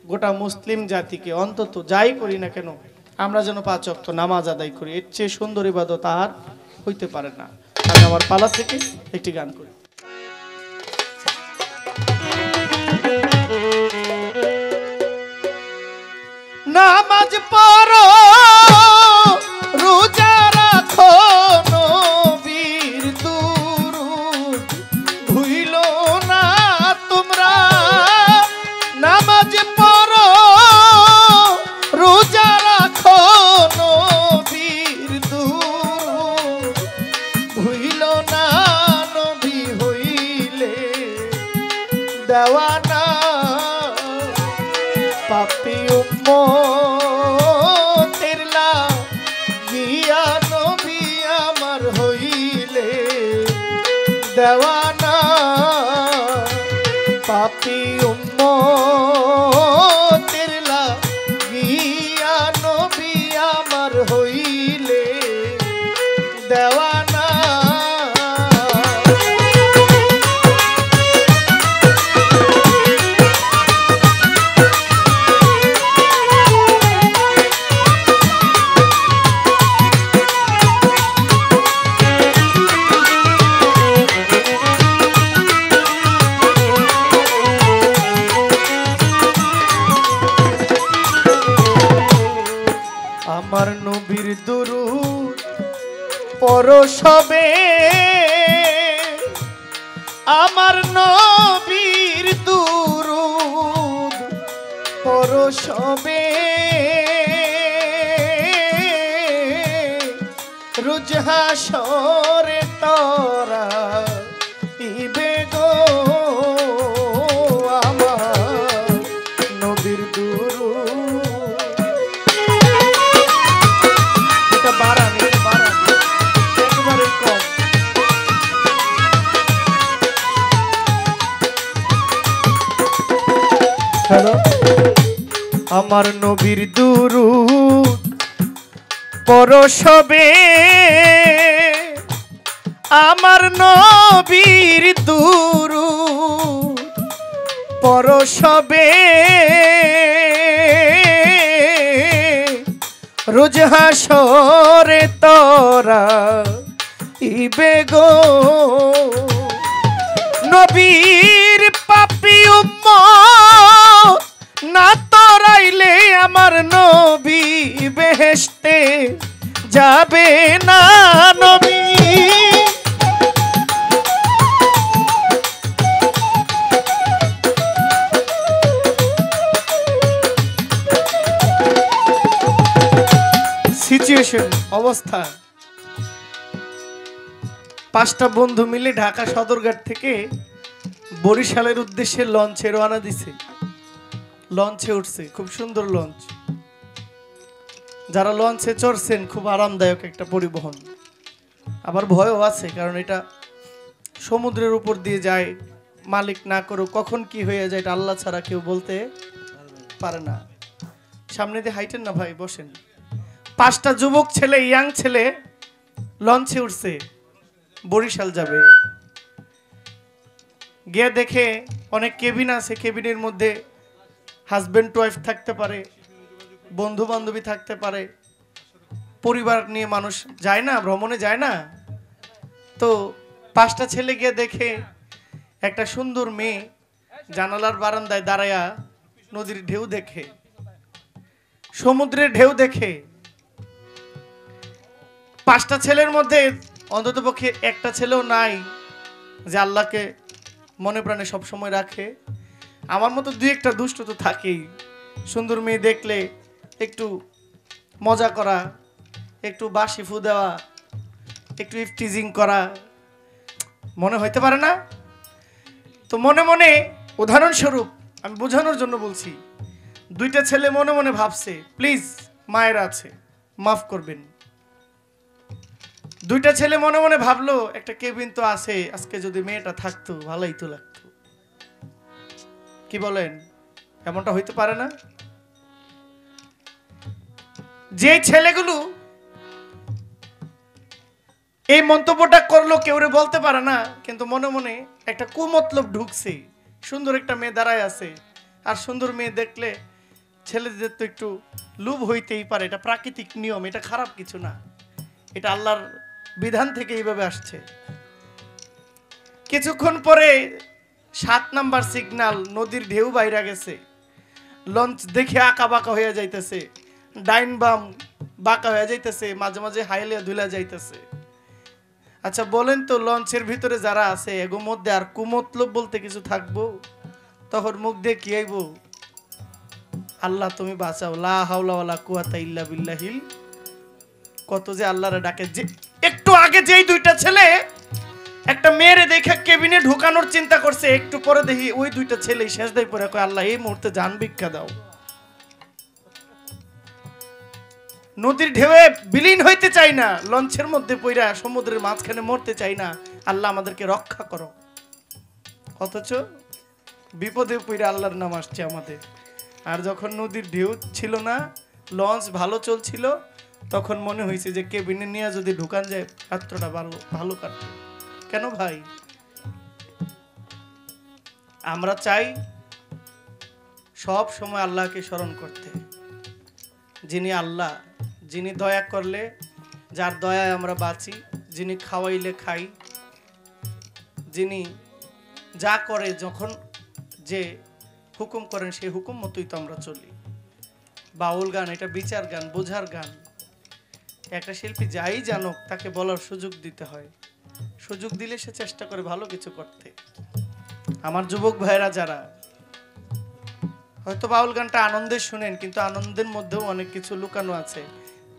গোটা মুসলিম জাতিকে, অন্তত যাই করি না কেন আমরা যেন 5 ওয়াক্ত নামাজ আদায় করি। এর চেয়ে সুন্দর ইবাদত আর হইতে পারে না। আমি আমার পালা থেকে একটি গান করি। নামাজ পড়ো, রোজা রাখো, নবীর দুরূদ ভুইলো না তোমরা। নামাজ পড়ো, রোজা রাখো, নবীর দুরূদ ভুইলো না। নবী হইলে দেওয়ানা, পাপী উম্মতের লাগিয়া নবী আমার হইলে দেওয়ানা। পাপী উম্মতের লাগিয়া নবী আমার হইলে দেওয়ানা। আমার নবীর দুরূদ পড়ো সবে, আমার নবীর দুরূদ পড়ো সবে। রোজ হাসরে তোরা ইবে গো শোনো আমার নবীর দুরূদ পরশবে আমার নবীর দুরূদ পরশবে রোজ হাসরে তোরা ইবে গো নবীর পাপী উম্মত না তোরাইলে আমার নবী বেহেশতে যাবে না নবী সিচুয়েশন অবস্থা পাঁচটা বন্ধু মিলে ঢাকা সদরঘাট থেকে বরিশালের উদ্দেশ্যে লঞ্চে রওনা দিছে লঞ্চে উঠছে খুব সুন্দর লঞ্চ যারা লঞ্চে চড়ছেন খুব আরামদায়ক একটা পরিবহন আবার ভয়ও আছে কারণ এটা সমুদ্রের উপর দিয়ে যায় মালিক না করো কখন কি হয়ে যায় এটা আল্লাহ ছাড়া কেউ বলতে পারে না সামনে দিয়ে হাইটেন না ভাই বসেন পাঁচটা যুবক ছেলে ইয়াং ছেলে লঞ্চে উঠছে বরিশাল যাবে গিয়ে দেখে অনেক কেবিন আছে কেবিনের মধ্যে হাজবেন্ড ওয়াইফ থাকতে পারে বন্ধু বান্ধবী থাকতে পারে পরিবার নিয়ে মানুষ যায় না ভ্রমণে যায় না তো পাঁচটা ছেলে গিয়ে দেখে একটা সুন্দর মেয়ে জানালার বারান্দায় দাঁড়ায়া নদীর ঢেউ দেখে সমুদ্রের ঢেউ দেখে পাঁচটা ছেলের মধ্যে অন্ততপক্ষে একটা ছেলেও নাই যে আল্লাহকে মনে প্রাণে সবসময় রাখে আমার মতো দুই একটা দুষ্ট তো থাকেই সুন্দর মেয়ে দেখলে একটু মজা করা একটু বাসি ফু দেওয়া একটু ইফটিজিং করা মনে হইতে পারে না তো মনে মনে উদাহরণস্বরূপ আমি বোঝানোর জন্য বলছি দুইটা ছেলে মনে মনে ভাবছে প্লিজ মায়ের আছে মাফ করবেন দুইটা ছেলে মনে মনে ভাবলো একটা কেবিন তো আছে আজকে যদি মেয়েটা থাকতো ভালোই তো লাগতো কি বলেন এমনটা হইতে পারে না যে ছেলেগুলো এই মন্তব্যটা করলো কেউরে বলতে পারে না কিন্তু মনে মনে একটা কুমতলব ঢুকছে সুন্দর একটা মেয়ে দাঁড়ায় আছে আর সুন্দর মেয়ে দেখলে ছেলেদের তো একটু লোভ হইতেই পারে এটা প্রাকৃতিক নিয়ম এটা খারাপ কিছু না এটা আল্লাহর বিধান থেকে এইভাবে আসছে কিছুক্ষণ পরে 7 নাম্বার সিগন্যাল নদীর ঢেউ বাইরে গেছে লঞ্চ দেখে আঁকা বাঁকা হয়ে যাইতেছে ডাইন বাম বাঁকা হয়ে যাইতেছে মাঝে মাঝে হাইলিয়া ধুলা যাইতেছে আচ্ছা বলেন তো লঞ্চের ভিতরে যারা আছে এগো মধ্যে আর কুমতলব বলতে কিছু থাকবো তখন মুখ দিয়ে কি আইব আল্লাহ তুমি বাঁচাও লা হাওলা ওয়ালা কুওয়াতা ইল্লা বিল্লাহিল কত যে আল্লাহরে ডাকে যে একটু আগে যেই দুইটা ছেলে একটা মেয়েরে দেখে কেবিনে ঢোকানোর চিন্তা করছে একটু পরে দেখি ওই দুইটা ছেলে সেজদায় পড়ে কয় আল্লাহ এই মুহূর্তে জান ভিক্ষা দাও নদীর ঢেউয়ে বিলীন হইতে চাই না লঞ্চের মধ্যে পইরা সমুদ্রের মাঝখানে মরতে চাই না আল্লাহ আমাদেরকে রক্ষা করো অথচ বিপদে পইরা আল্লাহর নাম আসছে আমাদের আর যখন নদীর ঢেউ ছিল না লঞ্চ ভালো চলছিল তখন মনে হয়েছে যে কেবিনে নিয়ে যদি ঢুকান যায় রাত্রটা ভালো ভালো কাটবে কেন ভাই আমরা চাই সব সময় আল্লাহকে স্মরণ করতে যিনি আল্লাহ যিনি দয়া করলে যার দয়ায় আমরা বাঁচি যিনি খাওয়াইলে খাই যিনি যা করে যখন যে হুকুম করেন সেই হুকুম মতোই তো আমরা চলি বাউল গান এটা বিচার গান বোঝার গান একটা শিল্পী যাই জানুক তাকে বলার সুযোগ দিতে হয় সুযোগ দিলে সে চেষ্টা করে ভালো কিছু করতে আমার যুবক ভাইরা যারা হয়তো বাউল গানটা আনন্দে শুনেন কিন্তু আনন্দের মধ্যেও অনেক কিছু লুকানো আছে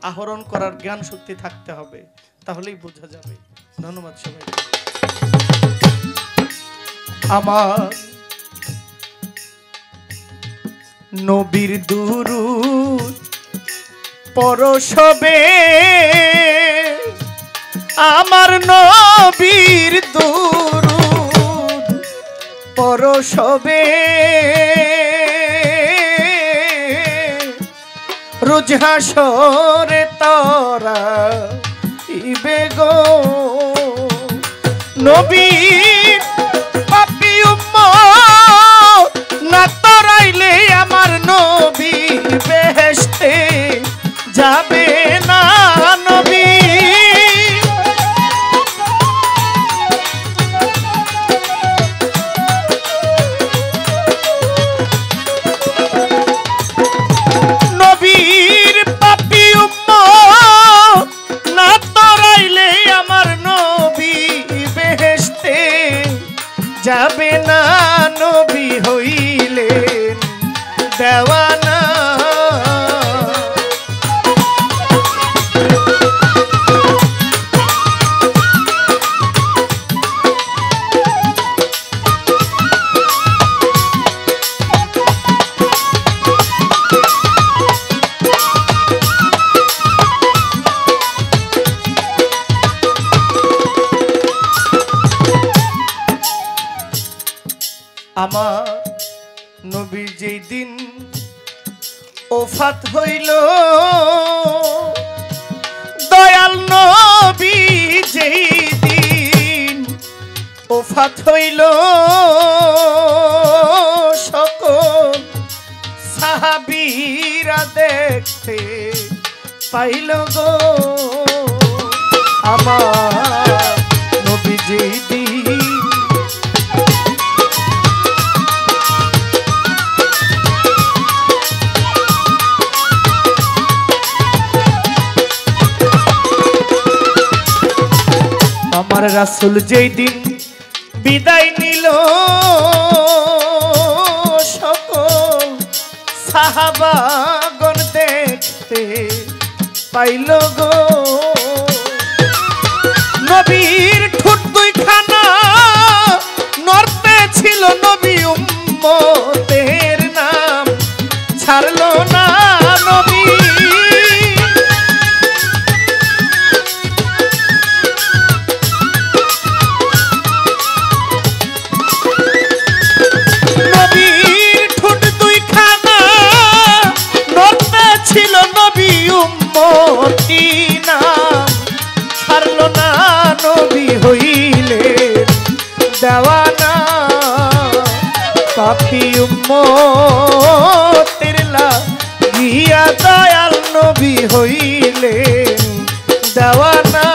আহরণ করার জ্ঞান শক্তি থাকতে হবে তাহলেই বোঝা যাবে ধন্যবাদ সবাই আমার নবীর দুরূদ পরশবে আমার নবীর দুরূদ পরশবে রোজ হাসরে তোরা ইবে গো নবীর পাপী উম্মত না তরাইলে আমার নবী বেহেশতে যাবে না নবী নবীর পাপী উম্মত না তরাইলে আমার নবী বেহেশতে যাবে না নবী হইলেন দেওয়ানা আমার নবী যেই দিন ওফাত হইল দয়াল নবী যেই দিন ওফাত হইল সকল সাহাবীরা দেখতে পাইল গো আমার নবী যেই দিন আমার রাসূল যেই দিন বিদায় নিল সকল সাহাবাগণ দেখতে পাইল গো নবীর ঠোঁট দুইখানা নড়তে ছিল নবী উম্মতের নাম ছাড়লো না নবী ছিল নবী উম্মতি নাম ছাড়লো না নবী হইলেন দেওয়ানা পাপী উম্মতের লাগিয়া দয়াল নবী হইলেন দেওয়ানা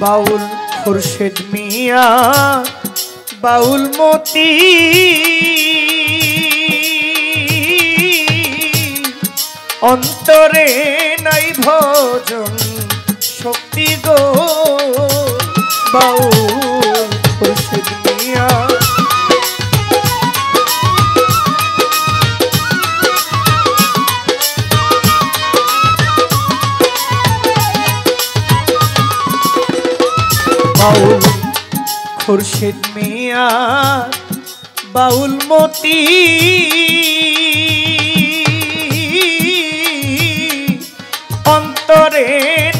বাউল খুরশেদ মিয়া বাউল মতি অন্তরে নাই ভজন শক্তি গো বাউল খুরশেদ মিয়া বাউল খুরশেদ মিয়া বাউল মতি অন্তরে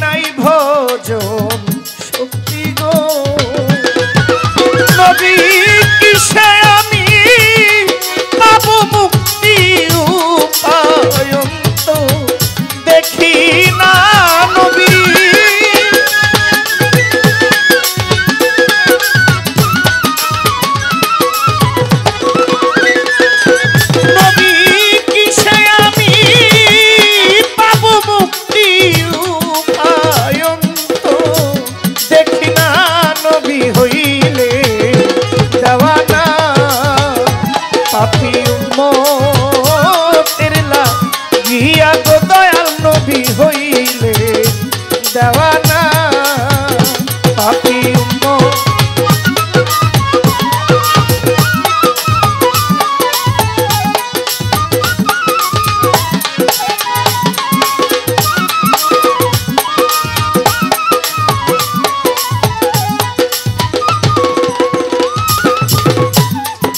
নাই ভজন শক্তি গো নবী কিসে আমি পাবো মুক্তি উপায়ন্ত দেখি না নবী হইলে দেওয়ানা পাপী উম্মত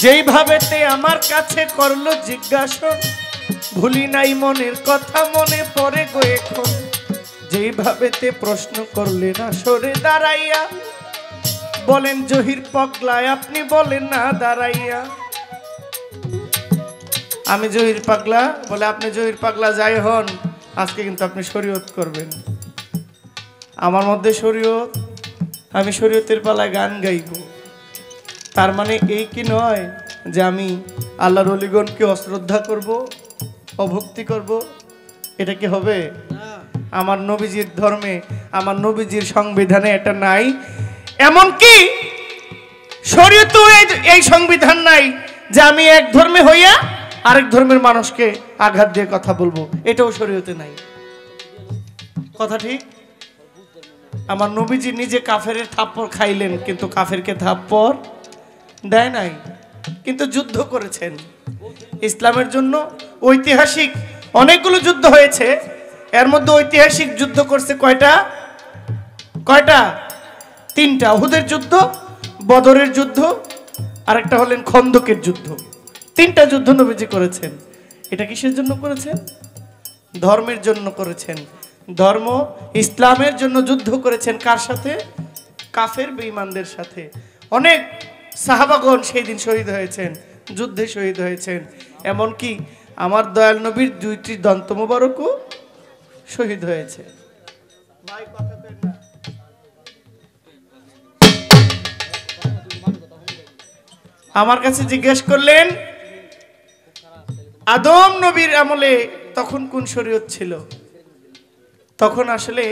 যেইভাবেতে আমার কাছে করলো জিজ্ঞাসা, ভুলি নাই মনের কথা, মনে পড়ে গো এখন। যেইভাবেতে প্রশ্ন করলে না সরে দাঁড়াইয়া, বলেন জহির পাগলায় আপনি বলেন না দাঁড়াইয়া। আমি জহির পাগলা, বলে আপনি জহির পাগলা যাই হন, আজকে কিন্তু আপনি শরীয়ত করবেন। আমার মধ্যে শরীয়ত, আমি শরীয়তের পালায় গান গাইব। তার মানে এই কি নয় যে আমি আল্লাহর অলিগণকে অশ্রদ্ধা করব, অভক্তি করব? এটা কি হবে? আমার নবীজির ধর্মে, আমার নবীজির সংবিধানে এটা নাই। এমনকি শরীয়তে এই সংবিধান নাই যে আমি এক ধর্মে হইয়া আরেক ধর্মের মানুষকে আঘাত দিয়ে কথা বলবো, এটাও শরীয়তে নাই। কথা ঠিক? আমার নবীজি নিজে কাফেরের থাপ্পড় খাইলেন, কিন্তু কাফেরকে থাপ্পড় দেয় নাই, কিন্তু যুদ্ধ করেছেন ইসলামের জন্য। ঐতিহাসিক অনেকগুলো যুদ্ধ হয়েছে, এর মধ্যে ঐতিহাসিক যুদ্ধ করছে কয়টা? কয়টা? 3টা। উহুদের যুদ্ধ, বদরের যুদ্ধ, আরেকটা হলেন খন্দকের যুদ্ধ। 3টা যুদ্ধ নবীজি করেছেন। এটা কিসের জন্য করেছেন? ধর্মের জন্য করেছেন। ধর্ম ইসলামের জন্য যুদ্ধ করেছেন। কার সাথে? কাফের বেঈমানদের সাথে। অনেক সাহাবাগণ সেই দিন শহীদ হয়েছেন, যুদ্ধে শহীদ হয়েছেন। এমনকি আমার দয়াল নবীর 2টি দন্ত মোবারকও শহীদ হয়েছে। আমার কাছে জিজ্ঞেস করলেন আদম নবীর আমলে তখন কোন শরীয়ত ছিল? তখন আসলে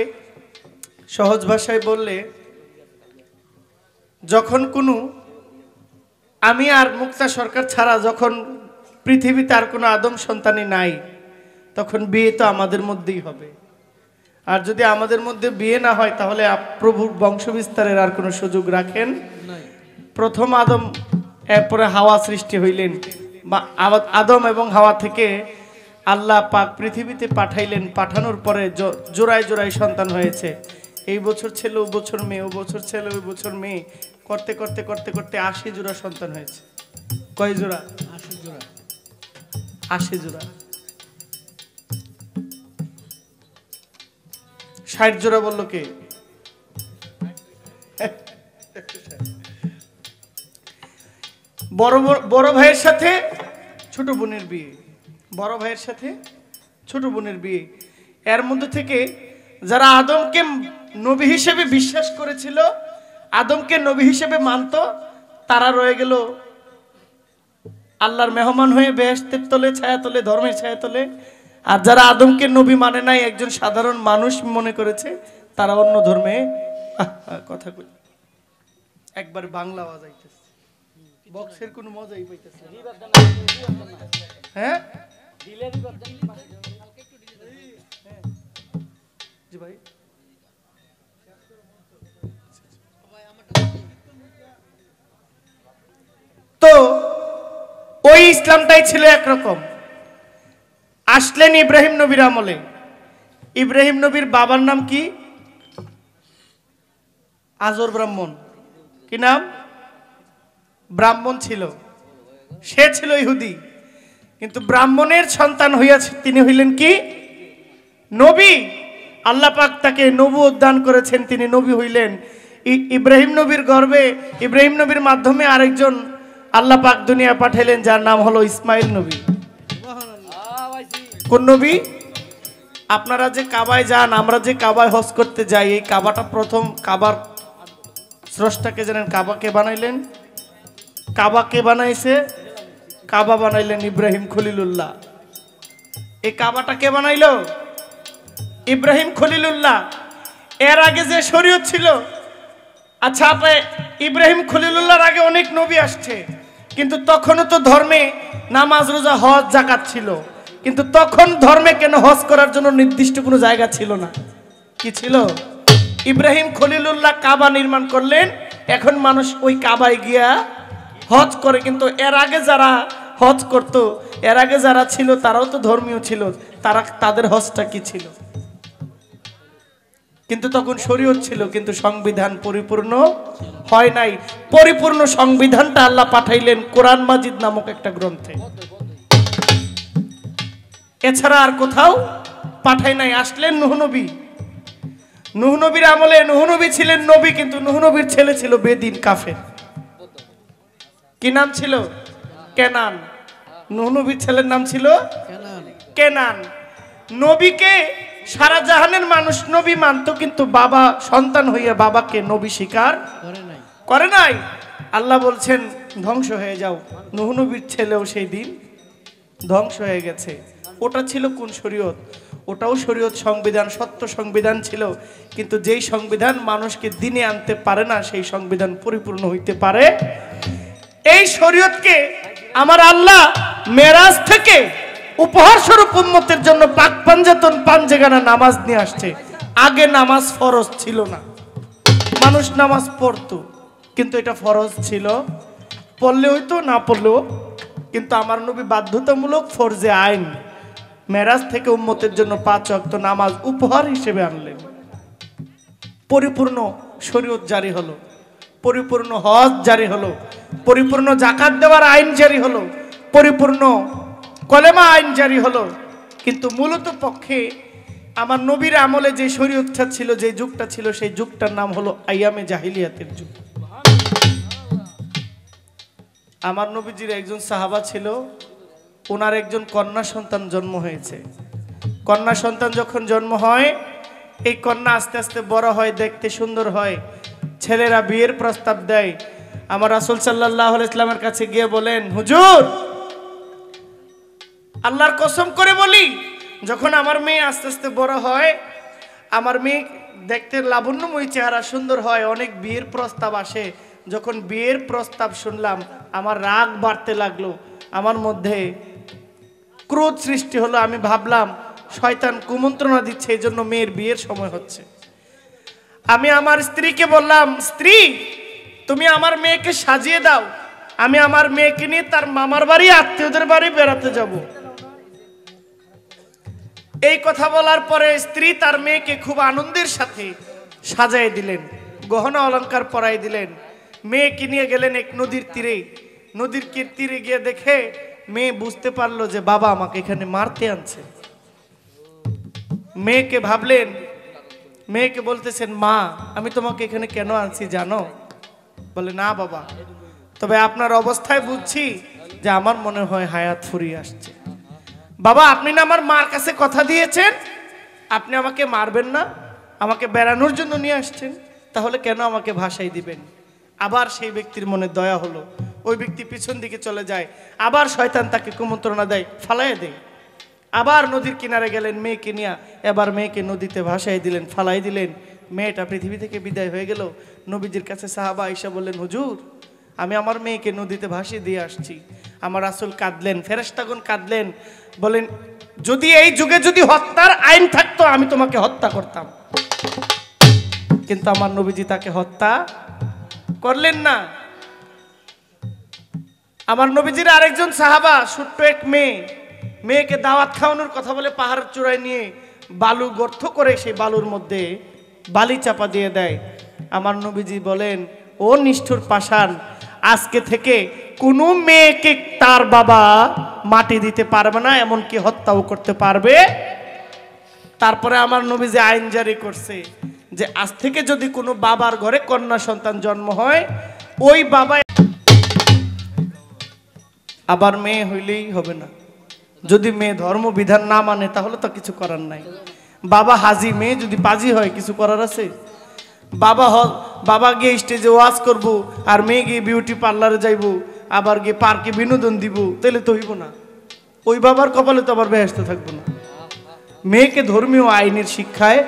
সহজ ভাষায় বললে, যখন কোনো আমি আর মুক্তা সরকার ছাড়া যখন পৃথিবীতে আর কোনো আদম সন্তানই নাই, তখন বিয়ে তো আমাদের মধ্যেই হবে। আর যদি আমাদের মধ্যে বিয়ে না হয়, তাহলে প্রভুর বংশ বিস্তারের আর কোনো সুযোগ রাখেন? প্রথম আদম, এরপরে হাওয়া সৃষ্টি হইলেন। আদম এবং হাওয়া থেকে আল্লাহ পাক পৃথিবীতে পাঠাইলেন। পাঠানোর পরে জোড়ায় জোড়ায় সন্তান হয়েছে। এই বছর ছেলে, ও বছর মেয়ে, ও বছর ছেলে, ওই বছর মেয়ে, করতে করতে করতে করতে 80 জোড়া সন্তান হয়েছে। কয় জোড়া? 80 জোড়া। 80 জোড়া। 60 জোড়া বললো কে? বড় ভাইয়ের সাথে ছোট বোনের বিয়ে, বড় ভাইয়ের সাথে ছোট বোনের বিয়ে। এর মধ্যে থেকে যারা আদমকে নবী হিসেবে বিশ্বাস করেছিল, আদমকে নবী হিসেবে মানত, তারা রয়ে গেল আল্লাহর মেহমান হয়ে বেহেশতের তলে, ছায়াতলে, ধর্মের ছায়াতলে। আর যারা আদমকে নবী মানে নাই, একজন সাধারণ মানুষ মনে করেছে, তারা অন্য ধর্মে। কথা কই, একবার বাংলা বাজাইতেছে, বক্সের কোনো মজাই পাইতেছে না। হ্যাঁ জি ভাই, তো ওই ইসলামটাই ছিল একরকম। আসলেন ইব্রাহিম নবীর আমলে। ইব্রাহিম নবীর বাবার নাম কি? আজর ব্রাহ্মণ। কি নাম? ব্রাহ্মণ ছিল। সে ছিল ইহুদি, কিন্তু ব্রাহ্মণের সন্তান হইয়াছে তিনি হইলেন কি? নবী। আল্লাহ পাক তাকে নবুয়ত দান করেছেন, তিনি নবী হইলেন। ইব্রাহিম নবীর গর্ভে, ইব্রাহিম নবীর মাধ্যমে আরেকজন আল্লাহ পাক দুনিয়া পাঠাইলেন, যার নাম হলো ইসমাইল নবী। কোন নবী? আপনারা যে কাবায় যান, আমরা যে কাবায় হজ করতে যাই, এই কাবাটা প্রথম, কাবার স্রষ্টাকে জানেন? কাবাকে বানাইলেন, কাবাকে বানাইছে, কাবা বানাইলেন ইব্রাহিম খলিলুল্লাহ। এই কাবাটা কে বানাইলো? ইব্রাহিম খলিলুল্লাহ। এর আগে যে শরীয়ত ছিল, আচ্ছা আপনি ইব্রাহিম খলিলুল্লাহর আগে অনেক নবী আসছে, কিন্তু তখনও তো ধর্মে নামাজ, রোজা, হজ, যাকাত ছিল, কিন্তু তখন ধর্মে কেন হজ করার জন্য নির্দিষ্ট কোনো জায়গা ছিল না। কি ছিল? ইব্রাহিম খলিলুল্লাহ কাবা নির্মাণ করলেন, এখন মানুষ ওই কাবায় গিয়া হজ করে। কিন্তু এর আগে যারা হজ করত, এর আগে যারা ছিল, তারাও তো ধর্মীয় ছিল, তাদের হজটা কি ছিল? কিন্তু তখন শরীয়ত ছিল, কিন্তু সংবিধান পরিপূর্ণ হয় নাই। পরিপূর্ণ সংবিধানটা আল্লাহ পাঠাইলেন কোরআন মাজিদ নামক একটা গ্রন্থে, এছাড়া আর কোথাও পাঠাই নাই। আসলেন নূহ নবী। নূহ নবীর আমলে নূহ নবী ছিলেন নবী, কিন্তু নূহ নবীর ছেলে ছিল বেদিন কাফের। কি নাম ছিল? কেনান। নূহ নবীর ছেলের নাম ছিল কেনান। নবীকে সারা জাহানের মানুষ নবী মানত, কিন্তু বাবা সন্তান হইয়া বাবাকে নবী স্বীকার করে নাই। আল্লাহ বলছেন ধ্বংস হয়ে যাও। নূহ নবীর ছেলেও সেই দিন ধ্বংস হয়ে গেছে। ওটা ছিল কোন শরীয়ত? ওটাও শরীয়ত, সংবিধান, সত্য সংবিধান ছিল, কিন্তু যেই সংবিধান মানুষকে দিনে আনতে পারে না, সেই সংবিধান পরিপূর্ণ হইতে পারে। এই শরীয়তকে আমার আল্লাহ মেরাজ থেকে উপহার স্বরূপ উম্মতের জন্য পাক পাঞ্জাতন পাঞ্জেগানা নামাজ নিয়ে আসছে। আগে নামাজ ফরজ ছিল না, মানুষ নামাজ পড়তো, কিন্তু এটা ফরজ ছিল। পড়লে হইতো, না পড়লেও, কিন্তু আমার নবী বাধ্যতামূলক ফরজে আইন মেরাজ থেকে উম্মতের জন্য 5 ওয়াক্ত নামাজ উপহার হিসেবে আনলেন। পরিপূর্ণ শরীয়ত জারি হলো, পরিপূর্ণ হজ জারি হলো, পরিপূর্ণ জাকাত দেওয়ার আইন জারি হলো, পরিপূর্ণ কলেমা আইন জারি হলো। কিন্তু মূলত পক্ষে আমার নবীর আমলে যে শরীয়তটা ছিল, যে যুগটা ছিল, সেই যুগটার নাম হলো আইয়ামে জাহিলিয়াতের যুগ। আমার নবীজির একজন সাহাবা ছিল, ওনার একজন কন্যা সন্তান জন্ম হয়েছে। কন্যা সন্তান যখন জন্ম হয়, এই কন্যা আস্তে আস্তে বড় হয়, দেখতে সুন্দর হয়, ছেলেরা বিয়ের প্রস্তাব দেয়। আমার রাসূল সাল্লাল্লাহু আলাইহি ওয়াসাল্লামের কাছে গিয়ে বলেন, হুজুর, আল্লাহর কসম করে বলি, যখন আমার মেয়ে আস্তে আস্তে বড় হয়, আমার মেয়ে দেখতে লাবণ্যময়ী চেহারা, সুন্দর হয়, অনেক বিয়ের প্রস্তাব আসে। যখন বিয়ের প্রস্তাব শুনলাম, আমার রাগ বাড়তে লাগলো, আমার মধ্যে ক্রোধ সৃষ্টি হলো। আমি ভাবলাম শয়তান কুমন্ত্রণা দিচ্ছে, এই জন্য মেয়ের বিয়ের সময় হচ্ছে। আমি আমার স্ত্রীকে বললাম, স্ত্রী, তুমি আমার মেয়েকে সাজিয়ে দাও, আমি আমার মেয়েকে নিয়ে তার মামার বাড়ি, আত্মীয়দের বাড়ি বেড়াতে যাব। এই কথা বলার পরে স্ত্রী তার মেয়েকে খুব আনন্দের সাথে সাজায় দিলেন, গহনা অলংকার পরাই দিলেন। মেয়েকে নিয়ে গেলেন এক নদীর তীরে। নদীর তীরে গিয়ে দেখে মেয়ে বুঝতে পারলো যে বাবা আমাকে এখানে মারতে আনছে। মেয়েকে ভাবলেন, মেয়েকে বলতেছেন, মা, আমি তোমাকে এখানে কেন আনছি জানো? বলে, না বাবা, তবে আপনার অবস্থায় বুঝছি যে আমার মনে হয় হায়াত ফুরিয়ে আসছে। বাবা, আপনি না আমার মার কাছে কথা দিয়েছেন, আপনি আমাকে মারবেন না, আমাকে বেড়ানোর জন্য নিয়ে আসছেন, তাহলে কেন আমাকে ভাসাই দিবেন? আবার সেই ব্যক্তির মনে দয়া হলো, ওই ব্যক্তি পিছন দিকে চলে যায়। আবার শয়তান তাকে কুমন্ত্রণা দেয়, ফালাই দেয়। আবার নদীর কিনারে গেলেন মেয়েকে নিয়ে, এবার মেয়েকে নদীতে ভাসাই দিলেন, ফালাই দিলেন। মেয়েটা পৃথিবী থেকে বিদায় হয়ে গেল। নবীজির কাছে সাহাবা আয়েশা বললেন, হুজুর, আমি আমার মেয়েকে নদীতে ভাসিয়ে দিয়ে আসছি। আমার রাসূল কাঁদলেন, ফেরেশতাগণ কাঁদলেন, বলেন, যদি এই যুগে যদি হত্যার আইন থাকতো, আমি তোমাকে হত্যা করতাম, কিন্তু আমার নবীজি তাকে হত্যা করলেন না। আমার নবীজির আরেকজন সাহাবা, ছোট্ট এক মেয়েকে দাওয়াত খাওয়ানোর কথা বলে পাহাড়ের চূড়ায় নিয়ে বালু গর্ত করে সেই বালুর মধ্যে বালি চাপা দিয়ে দেয়। আমার নবীজি বলেন, ও নিষ্ঠুর পাষাণ, আজকে থেকে কোনো মেয়েকে তার বাবা মাটি দিতে পারবে না, এমনকি হত্যাও করতে পারবে। তারপরে আমার নবীজি আইন জারি করছে যে আজ থেকে যদি কোনো বাবার ঘরে কন্যা সন্তান জন্ম হয়, ওই বাবা আবার মেয়ে হইলেই হবে না। যদি মেয়ে ধর্ম বিধান না মানে, তাহলে তো কিছু করার নাই। বাবা হাজি, মেয়ে যদি পাজি হয়, কিছু করার আছে? বাবা গিয়ে স্টেজে ওয়াজ করব, আর মেয়ে গিয়ে বিউটি পার্লারে যাইব, আবার গিয়ে পার্কে বিনোদন দিব, তাহলে তো হইব না। ওই বাবার কপালে তো আবার বেহেশত থাকবো না। মেয়েকে ধর্মীয় আইনের শিক্ষায়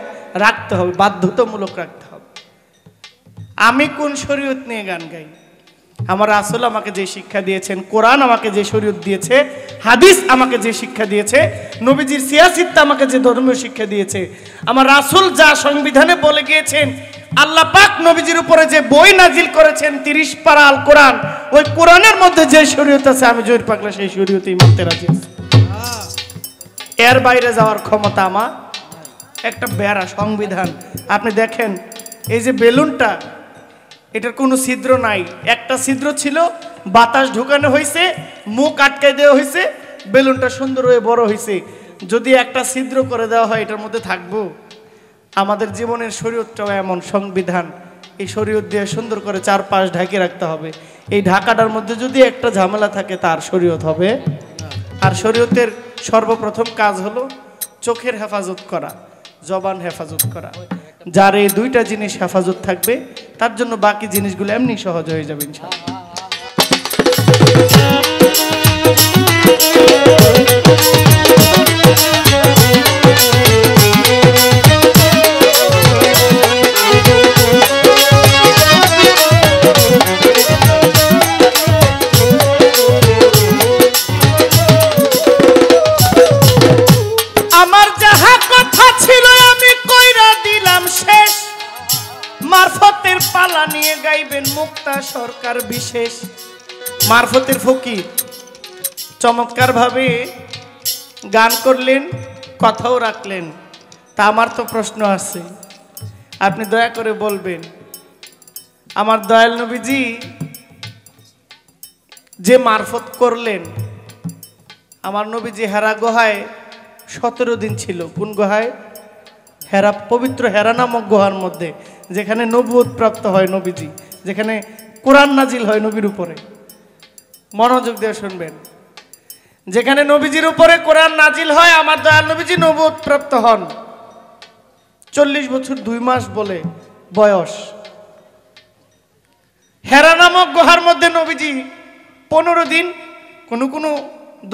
রাখতে হবে, বাধ্যতামূলক রাখতে হবে। আমি কোন শরীয়ত নিয়ে গান গাই? আমার রাসূল আমাকে যে শিক্ষা দিয়েছেন, কোরআন আমাকে যে শরীয়ত দিয়েছে, হাদিস আমাকে যে শিক্ষা দিয়েছে, নবীজির সিয়াসিত্তা আমাকে যে ধর্মীয় শিক্ষা দিয়েছে, আমার রাসূল যা সংবিধানে বলে গিয়েছেন, আল্লাহ পাক নবীজির উপরে যে বই নাজিল করেছেন 30 পারা আল কোরআন, ওই কোরআনের মধ্যে যে শরীয়ত আছে, আমি জহির পাগলা সেই শরীয়তেই মানতে রাজি আছি। এর বাইরে যাওয়ার ক্ষমতা আমার একটা বেড়া সংবিধান। আপনি দেখেন এই যে বেলুনটা, এটার কোনো ছিদ্র নাই, একটা ছিদ্র ছিল, বাতাস ঢুকানো হয়েছে, মুখ আটকাই দেওয়া হয়েছে, বেলুনটা সুন্দর হয়ে বড় হয়েছে। যদি একটা ছিদ্র করে দেওয়া হয় এটার মধ্যে থাকবো? আমাদের জীবনের শরীয়তটাও এমন সংবিধান, এই শরীয়ত দিয়ে সুন্দর করে চারপাশ ঢাকিয়ে রাখতে হবে। এই ঢাকাটার মধ্যে যদি একটা ঝামেলা থাকে তার শরীয়ত হবে। আর শরীয়তের সর্বপ্রথম কাজ হলো চোখের হেফাজত করা, জবান হেফাজত করা। যার এই দুইটা জিনিস হেফাজত থাকবে তার জন্য বাকি জিনিসগুলো এমনি সহজ হয়ে যাবে ইনশাআল্লাহ। আমার যাহা কথা ছিল আমি কইরা দিলাম শেষ, মারফতের পালা নিয়ে গাইবেন মুক্তা সরকার বিশেষ। মারফতের ফকির চমৎকার ভাবে গান করলেন, কথাও রাখলেন। তা আমার তো প্রশ্ন আছে, আপনি দয়া করে বলবেন, আমার দয়াল নবীজি যে মারফত করলেন, আমার নবীজি হেরা গুহায় 17 দিন ছিল। কোন গুহায়? হেরা, পবিত্র হেরা নামক গুহার মধ্যে, যেখানে নবুয়ত প্রাপ্ত হয় নবীজি, যেখানে কোরআন নাজিল হয় নবীর উপরে। মনোযোগ দিয়ে শুনবেন, যেখানে নবীজির উপরে কোরআন নাজিল হয়, আমার দয়াল নবীজি নবুয়ত প্রাপ্ত হন। 40 বছর 2 মাস বলে বয়স। হেরা নামক গুহার মধ্যে নবীজি 15 দিন, কোনো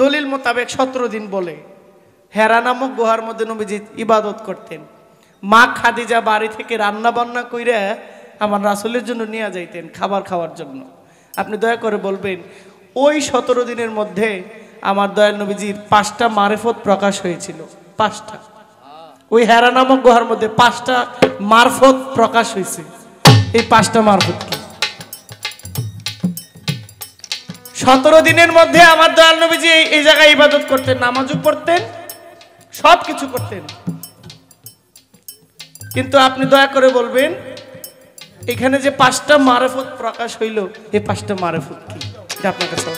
দলিল মোতাবেক 17 দিন বলে হেরা নামক গুহার মধ্যে নবীজি ইবাদত করতেন। মা খাদিজা বাড়ি থেকে রান্না বান্না কইরা আমার রাসূলের জন্য নিয়ে যাইতেন খাবার খাওয়ার জন্য। আপনি দয়া করে বলবেন, ওই 17 দিনের মধ্যে আমার দয়াল নবীজির 5টা মারিফত প্রকাশ হয়েছিল। 5টা, ওই হেরা নামক গুহার মধ্যে 5টা মারফত প্রকাশ হয়েছে। এই 5টা মারফত কি? 17 দিনের মধ্যে আমার দয়াল নবীজি এই জায়গায় ইবাদত করতেন, নামাজও পড়তেন, সব কিছু করতেন। কিন্তু আপনি দয়া করে বলবেন, এখানে যে 5টা মারিফত প্রকাশ হইল, এই 5টা মারিফত কি? এটা আপনার কাছে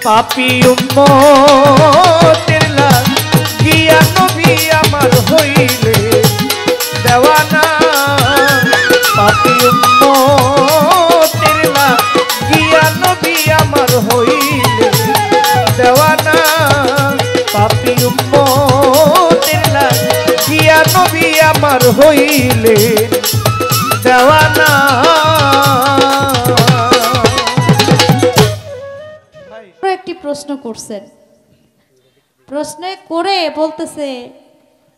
পাপী উম্মতের লাগিয়া নবী আমার হইলে দেওয়ানা। পাপী উম্মতের লাগিয়া নবী আমার হইলে দেওয়ানা। পাপী উম্মতের লাগিয়া নবী আমার হইলে দেওয়ানা। একটি প্রশ্ন করছেন, প্রশ্নে করে বলতেছে,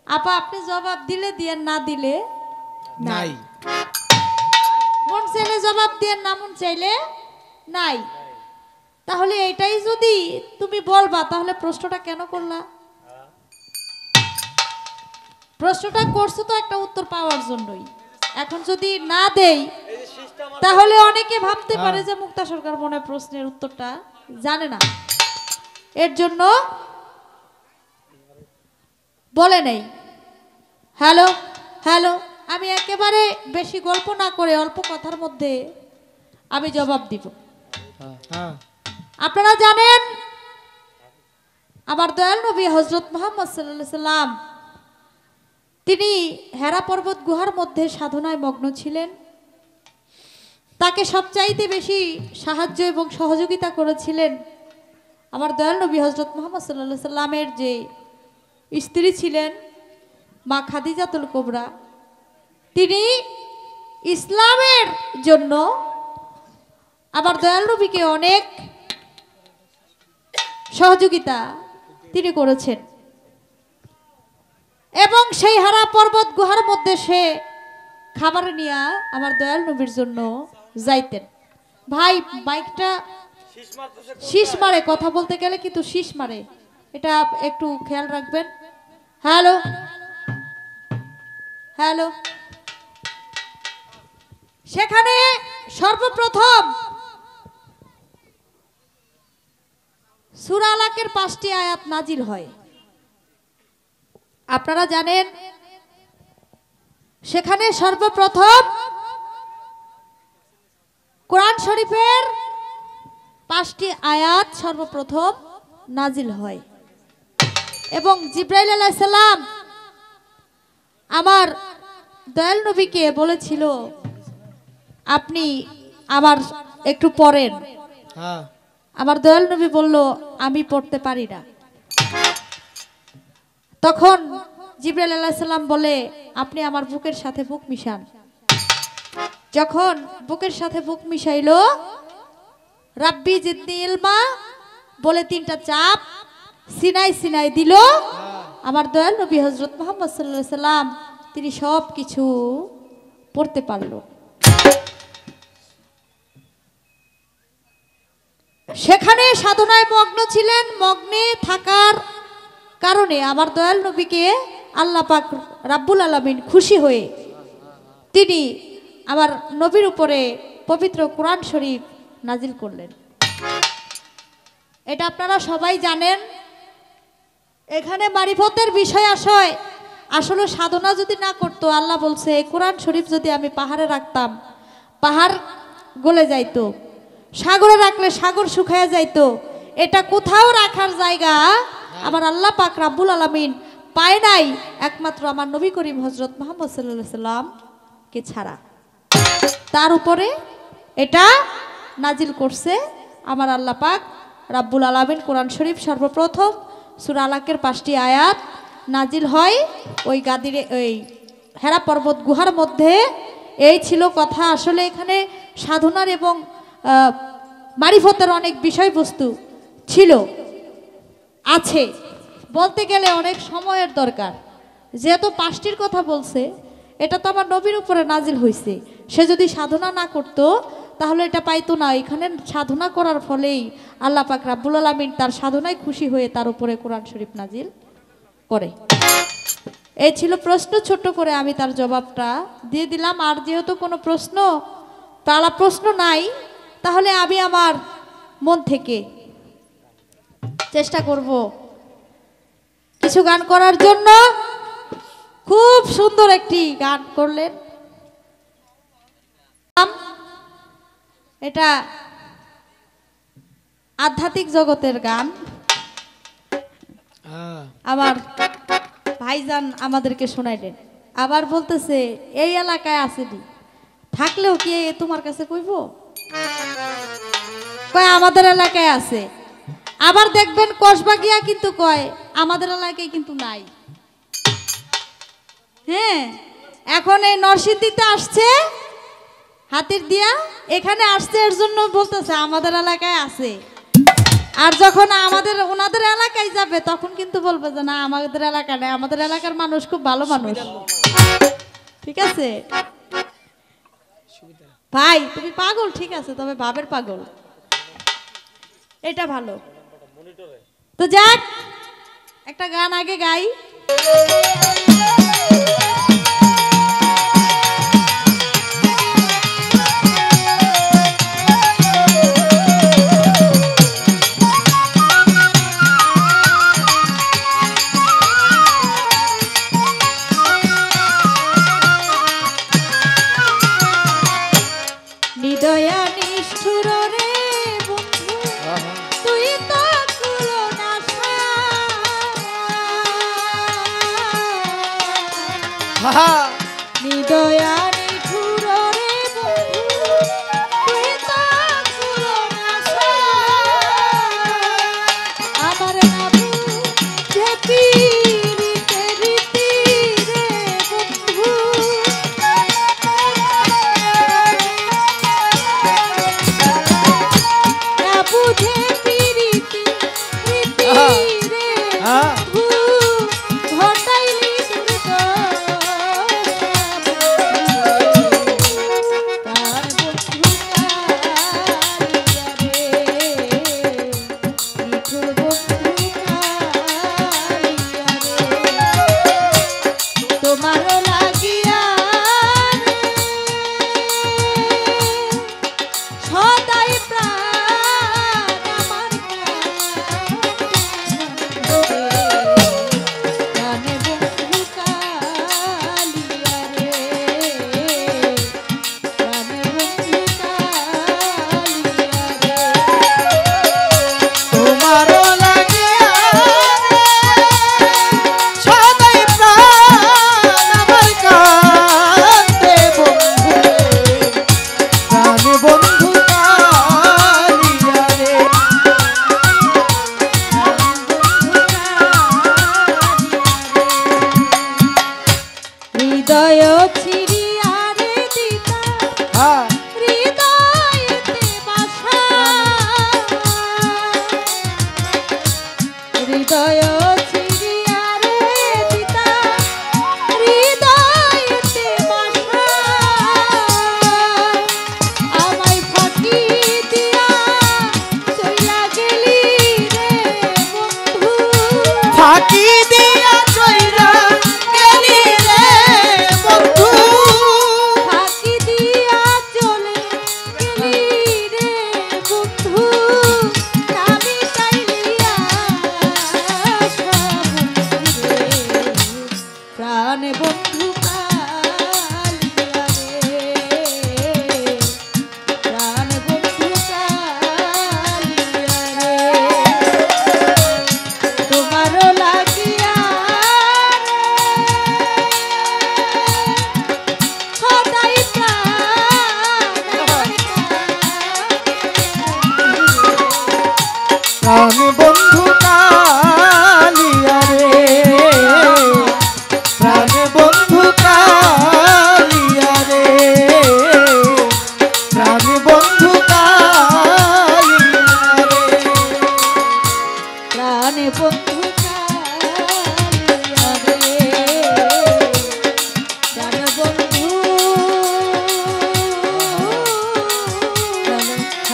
আপা আপনি জবাব দিলে দিয়েন, না দিলে নাই। মন চাইলে জবাব দিয়েন, না মন চাইলে নাই। তাহলে এটাই যদি তুমি বলবা, তাহলে প্রশ্নটা কেন করলা? প্রশ্নটা করছো তো একটা উত্তর পাওয়ার জন্যই। এখন যদি না দেই, তাহলে অনেকে ভাবতে পারে যে মুক্তা সরকার মনে হয় প্রশ্নের উত্তরটা জানে না, এর জন্য বলে নেই। হ্যালো হ্যালো, আমি একেবারে বেশি গল্প না করে অল্প কথার মধ্যে আমি জবাব দিব। আপনারা জানেন আমার দয়াল নবী হযরত মুহাম্মদ সাল্লাল্লাহু আলাইহি সাল্লাম, তিনি হেরা পর্বত গুহার মধ্যে সাধনায় মগ্ন ছিলেন। তাকে সবচাইতে বেশি সাহায্য এবং সহযোগিতা করেছিলেন আমার দয়াল নবী হযরত মুহাম্মদ সাল্লাল্লাহু আলাইহি সাল্লামের যে স্ত্রী ছিলেন মা খাদিজাতুল কুবরা। তিনি ইসলামের জন্য আমার দয়াল নবীকে অনেক সহযোগিতা তিনি করেছেন, এবং সেই হারা পর্বত গুহার মধ্যে সে খাবার নিয়ে আমার দয়াল নবীর জন্য যাইতেন। ভাই বাইকটা শীষ মারে, কথা বলতে গেলে কিন্তু শীষ মারে, এটা একটু খেয়াল রাখবেন। হ্যালো হ্যালো, সেখানে সর্বপ্রথম সূরা আলাকের 5টি আয়াত নাজিল হয়। আপনারা জানেন সেখানে সর্বপ্রথম কোরআন শরীফের 5টি আয়াত সর্বপ্রথম নাজিল হয় এবং জিব্রাইল আলাইহিস সালাম আমার দয়াল নবীকে বলেছিল আপনি আবার একটু পড়েন। হ্যাঁ আমার দয়াল নবী বলল আমি পড়তে পারি না। তখন জিবরাইল আলাইহিস সালাম বলে আপনি আমার বুকের সাথে বুক মিশান। যখন বুকের সাথে বুক মিশাইলো রাব্বি জিদনি ইলমা বলে 3টা চাপ সিনাই সিনাই দিল। আমার দয়াল নবী হযরত মুহাম্মদ সাল্লাল্লাহু আলাইহি সাল্লাম তিনি সব কিছু পড়তে পারলো। সেখানে সাধনায় মগ্ন ছিলেন। মগ্নে থাকার কারণে আমার দয়াল নবীকে আল্লাহ পাক রাব্বুল আলামিন খুশি হয়ে তিনি আমার নবীর উপরে পবিত্র কোরআন শরীফ নাজিল করলেন। এটা আপনারা সবাই জানেন। এখানে মারিফতের বিষয় আসলে সাধনা যদি না করতো আল্লাহ বলছে এই কোরআন শরীফ যদি আমি পাহাড়ে রাখতাম পাহাড় গলে যাইতো, সাগরে রাখলে সাগর শুকায়া যাইতো। এটা কোথাও রাখার জায়গা আমার আল্লাহ পাক রাব্বুল আলামিন পায় নাই একমাত্র আমার নবী করিম হযরত মুহাম্মদ সাল্লাল্লাহু আলাইহি সাল্লাম কে ছাড়া। তার উপরে এটা নাজিল করছে আমার আল্লাহ পাক রাব্বুল আলামিন। কোরআন শরীফ সর্বপ্রথম সূরা আলাকের 5টি আয়াত নাজিল হয় ওই গাদিরে ওই হেরা পর্বত গুহার মধ্যে। এই ছিল কথা। আসলে এখানে সাধনার এবং মারিফতের অনেক বিষয়বস্তু ছিল আছে, বলতে গেলে অনেক সময়ের দরকার। যেহেতু 5টির কথা বলছে এটা তো আমার নবীর উপরে নাজিল হয়েছে, সে যদি সাধনা না করতো তাহলে এটা পাইতো না। এখানে সাধনা করার ফলেই আল্লাহ পাক রাব্বুল আলামিন তার সাধনায় খুশি হয়ে তার উপরে কোরআন শরীফ নাজিল করে। এই ছিল প্রশ্ন, ছোট্ট করে আমি তার জবাবটা দিয়ে দিলাম। আর যেহেতু কোনো প্রশ্ন নাই তাহলে আমি আমার মন থেকে চেষ্টা করব কিছু গান করার জন্য। খুব সুন্দর একটি গান করলেন, এটা আধ্যাত্মিক জগতের গান। আমার ভাইজান আমাদেরকে শোনাইলেন। আবার বলতেছে এই এলাকায় আসেনি, থাকলেও কি তোমার কাছে কইব? কয় আমাদের এলাকায় আছে। আবার দেখবেন কসবা গিয়া কিন্তু কয় আমাদের এলাকায় কিন্তু নাই। হ্যাঁ, এখন এই নরসিংদীতে আসছে হাতির দিয়া, এখানে আসছে এর জন্য বলতেছে আমাদের এলাকায় আছে। আর যখন ওনাদের এলাকায় যাবে তখন কিন্তু বলবে যে না আমাদের এলাকা নেই, আমাদের এলাকার মানুষ খুব ভালো মানুষ। ঠিক আছে ভাই, তুমি পাগল ঠিক আছে, তবে ভাবের পাগল, এটা ভালো। তো যাক একটা গান আগে গাই। নিদয়া নিষ্ঠুর রে বন্ধু তুই তো কুলো না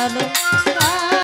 জানে